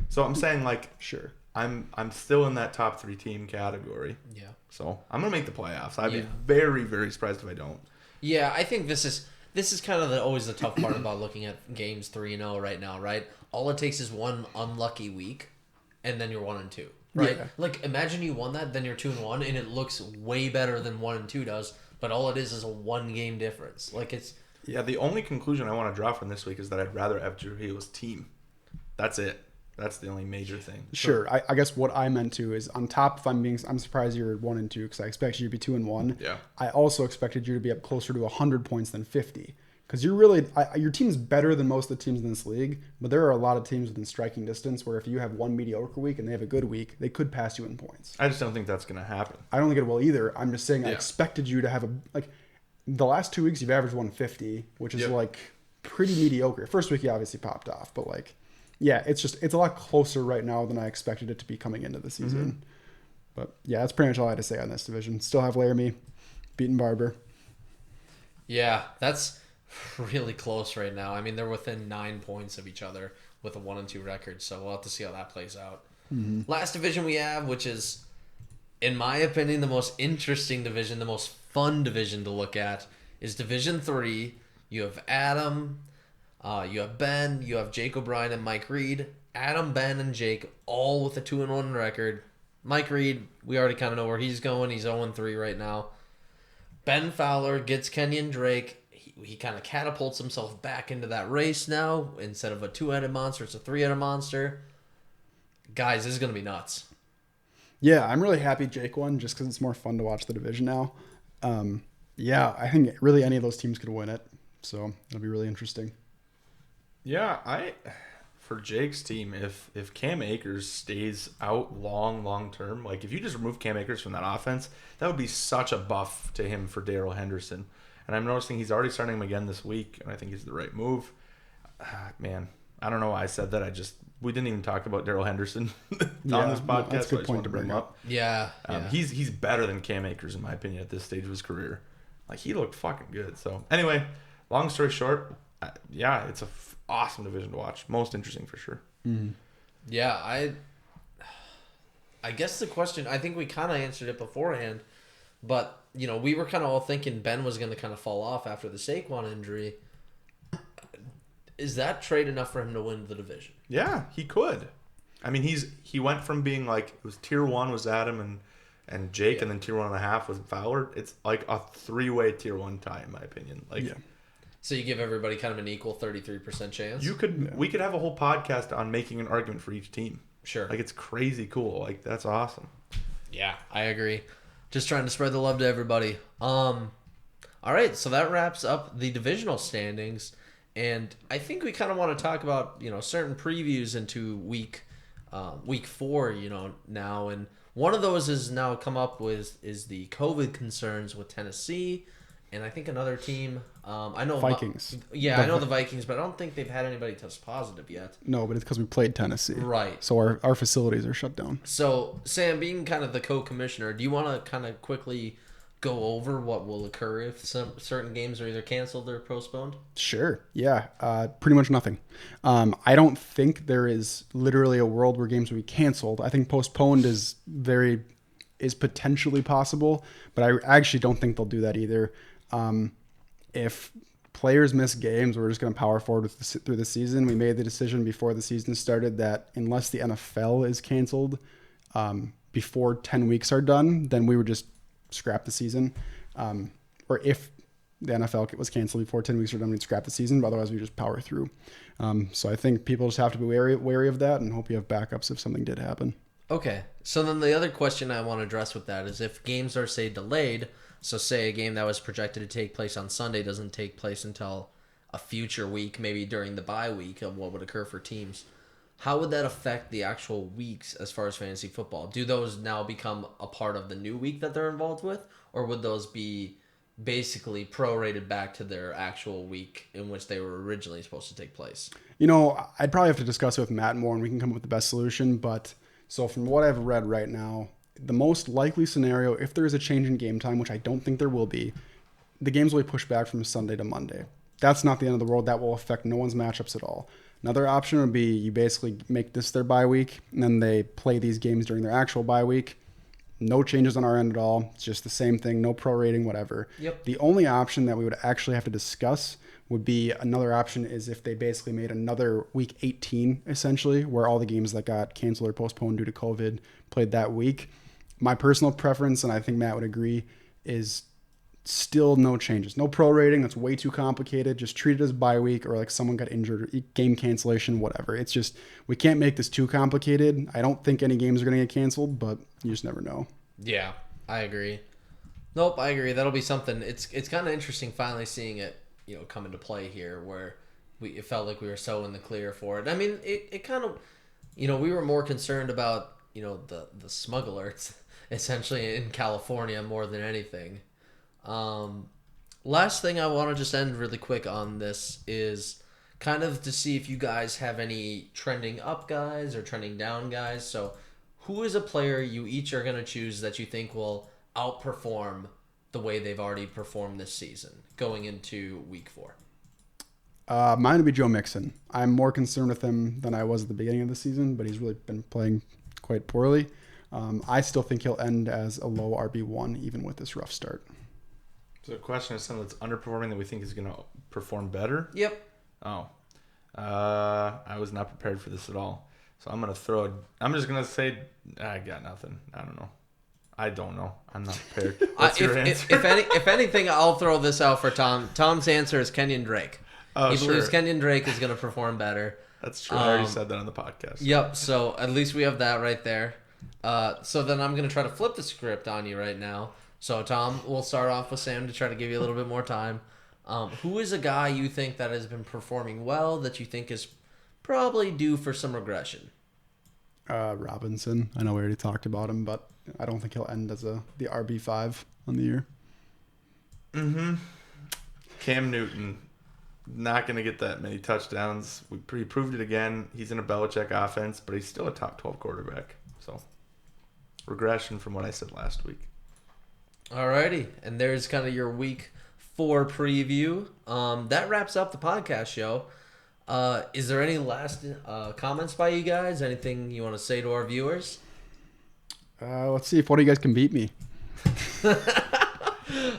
So I'm saying like Sure. I'm still in that top 3 team category. Yeah. So I'm gonna make the playoffs. I'd Yeah. be very, very surprised if I don't. Yeah, I think this is kind of always the tough part about looking at games 3-0 right now, right? All it takes is one unlucky week, and then you're 1-2, right? Yeah. Like imagine you won that, then you're 2-1, and it looks way better than 1-2 does. But all it is a 1 game difference. Like it's Yeah, the only conclusion I want to draw from this week is that I'd rather have Trujillo's team. That's it. That's the only major thing. Sure. I guess what I meant to is on top. If I'm surprised you're 1-2 because I expected you to be 2-1. Yeah. I also expected you to be up closer to 100 points than 50 because you're really your team's better than most of the teams in this league. But there are a lot of teams within striking distance where if you have one mediocre week and they have a good week, they could pass you in points. I just don't think that's gonna happen. I don't think it will either. I'm just saying I Yeah. expected you to have the last 2 weeks you've averaged 150, which is Yep. like pretty mediocre. First week you obviously popped off, but yeah, it's a lot closer right now than I expected it to be coming into the season. But yeah, that's pretty much all I had to say on this division. Still have Laramie beating Barber. yeah, that's really close right now. I mean, they're within 9 points of each other with a 1-2 record, so we'll have to see how that plays out. Last division we have, which is, in my opinion, the most interesting division, the most fun division to look at, is Division 3. You have Adam, you have Ben, you have Jake O'Brien and Mike Reed. Adam, Ben, and Jake all with a 2-1 record. Mike Reed, we already kind of know where he's going. He's 0-3 right now. Ben Fowler gets Kenyon Drake. He kind of catapults himself back into that race now. Instead of a 2-headed monster, it's a 3-headed monster. Guys, this is going to be nuts. Yeah, I'm really happy Jake won just because it's more fun to watch the division now. Yeah, I think really any of those teams could win it, so it'll be really interesting. Yeah, for Jake's team, if Cam Akers stays out long term, like if you just remove Cam Akers from that offense, that would be such a buff to him for Darrell Henderson. And I'm noticing he's already starting him again this week, and I think he's the right move. Man, I don't know why I said that. We didn't even talk about Darrell Henderson on this podcast. That's a So good I just point wanted to bring bring him up. Yeah. He's better than Cam Akers in my opinion at this stage of his career. Like he looked fucking good. So anyway, long story short, yeah, it's a awesome division to watch. Most interesting for sure. Yeah, I guess the question, I think we kind of answered it beforehand, but, we were kind of all thinking Ben was going to kind of fall off after the Saquon injury. Is that trade enough for him to win the division? Yeah, he could. I mean, he went from being like it was tier 1 was Adam and Jake, and then tier 1.5 was Fowler. It's like a 3-way tier 1 tie, in my opinion. Like, Yeah. So you give everybody kind of an equal 33% chance? we could have a whole podcast on making an argument for each team. Sure. Like, it's crazy cool. Like, that's awesome. Yeah, I agree. Just trying to spread the love to everybody. All right, so that wraps up the divisional standings, and I think we kind of want to talk about certain previews into week 4 now, and one of those is now come up with is the COVID concerns with Tennessee, and I think another team. I know Vikings. I know the Vikings, but I don't think they've had anybody test positive yet. No, but it's because we played Tennessee. Right. So our facilities are shut down. So, Sam, being kind of the co-commissioner, do you want to kind of quickly go over what will occur if some certain games are either canceled or postponed? Sure. Yeah. Pretty much nothing. I don't think there is literally a world where games will be canceled. I think postponed is potentially possible, but I actually don't think they'll do that either. If players miss games, we're just going to power forward through the season. We made the decision before the season started that unless the NFL is canceled before 10 weeks are done, then we would just scrap the season. Or if the NFL was canceled before 10 weeks are done, we'd scrap the season. But otherwise, we just power through. So I think people just have to be wary of that and hope you have backups if something did happen. Okay. So then the other question I want to address with that is if games are, say, delayed, so say a game that was projected to take place on Sunday doesn't take place until a future week, maybe during the bye week of what would occur for teams. how would that affect the actual weeks as far as fantasy football? Do those now become a part of the new week that they're involved with, or would those be basically prorated back to their actual week in which they were originally supposed to take place? I'd probably have to discuss it with Matt more and we can come up with the best solution. But so from what I've read right now, the most likely scenario, if there is a change in game time, which I don't think there will be, the games will be pushed back from Sunday to Monday. That's not the end of the world. That will affect no one's matchups at all. Another option would be you basically make this their bye week, and then they play these games during their actual bye week. No changes on our end at all. It's just the same thing, no prorating, whatever. Yep. The only option that we would actually have to discuss would be another option is if they basically made another week 18, essentially, where all the games that got canceled or postponed due to COVID played that week. My personal preference, and I think Matt would agree, is still no changes. No prorating. That's way too complicated. Just treat it as bye week or like someone got injured, or game cancellation, whatever. It's just, we can't make this too complicated. I don't think any games are going to get canceled, but you just never know. Yeah, I agree. Nope, I agree. That'll be something. It's kind of interesting finally seeing it, come into play here where it felt like we were so in the clear for it. I mean, it kind of, we were more concerned about, the smugglers essentially in California more than anything. Last thing I want to just end really quick on this is kind of to see if you guys have any trending up guys or trending down guys. So who is a player you each are going to choose that you think will outperform the way they've already performed this season going into week 4? Mine would be Joe Mixon. I'm more concerned with him than I was at the beginning of the season, but he's really been playing quite poorly. I still think he'll end as a low RB1 even with this rough start. So the question is someone that's underperforming that we think is going to perform better? Yep. Oh. I was not prepared for this at all. So I'm just going to say, I got nothing. I don't know. I'm not prepared. What's your answer? If anything, I'll throw this out for Tom. Tom's answer is Kenyon Drake. He believes Kenyon Drake is going to perform better. That's true. I already said that on the podcast. Yep. So at least we have that right there. So then I'm going to try to flip the script on you right now. So, Tom, we'll start off with Sam to try to give you a little bit more time. Who is a guy you think that has been performing well that you think is probably due for some regression? Robinson. I know we already talked about him, but I don't think he'll end as the RB5 on the year. Mm-hmm. Cam Newton, not going to get that many touchdowns. We proved it again. He's in a Belichick offense, but he's still a top 12 quarterback. So, regression from what I said last week. Alrighty, and there's kind of your week 4 preview. That wraps up the podcast show. Is there any last comments by you guys? Anything you want to say to our viewers? Let's see if one of you guys can beat me.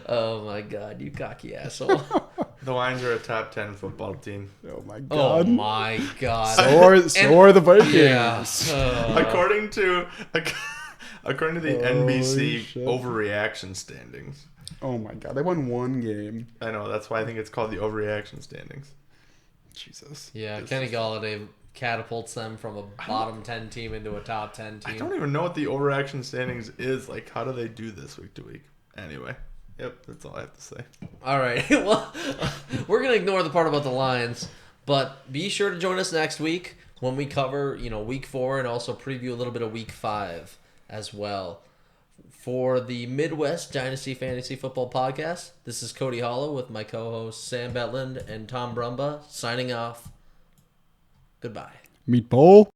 Oh my God, you cocky asshole! The Lions are a top 10 football team. Oh my God! Oh my God! So are the Vikings. Yeah. According to the NBC shit. overreaction standings. Oh my God! They won one game. I know. That's why I think it's called the overreaction standings. Jesus. Yeah, Kenny Galladay catapults them from a bottom 10 team into a top 10 team. I don't even know what the overreaction standings is. Like, how do they do this week to week? Anyway. Yep, that's all I have to say. All right. Well, we're going to ignore the part about the Lions, but be sure to join us next week when we cover, week 4 and also preview a little bit of week 5 as well. For the Midwest Dynasty Fantasy Football Podcast, this is Cody Hollow with my co-hosts Sam Betland and Tom Brumba signing off. Goodbye. Meatball.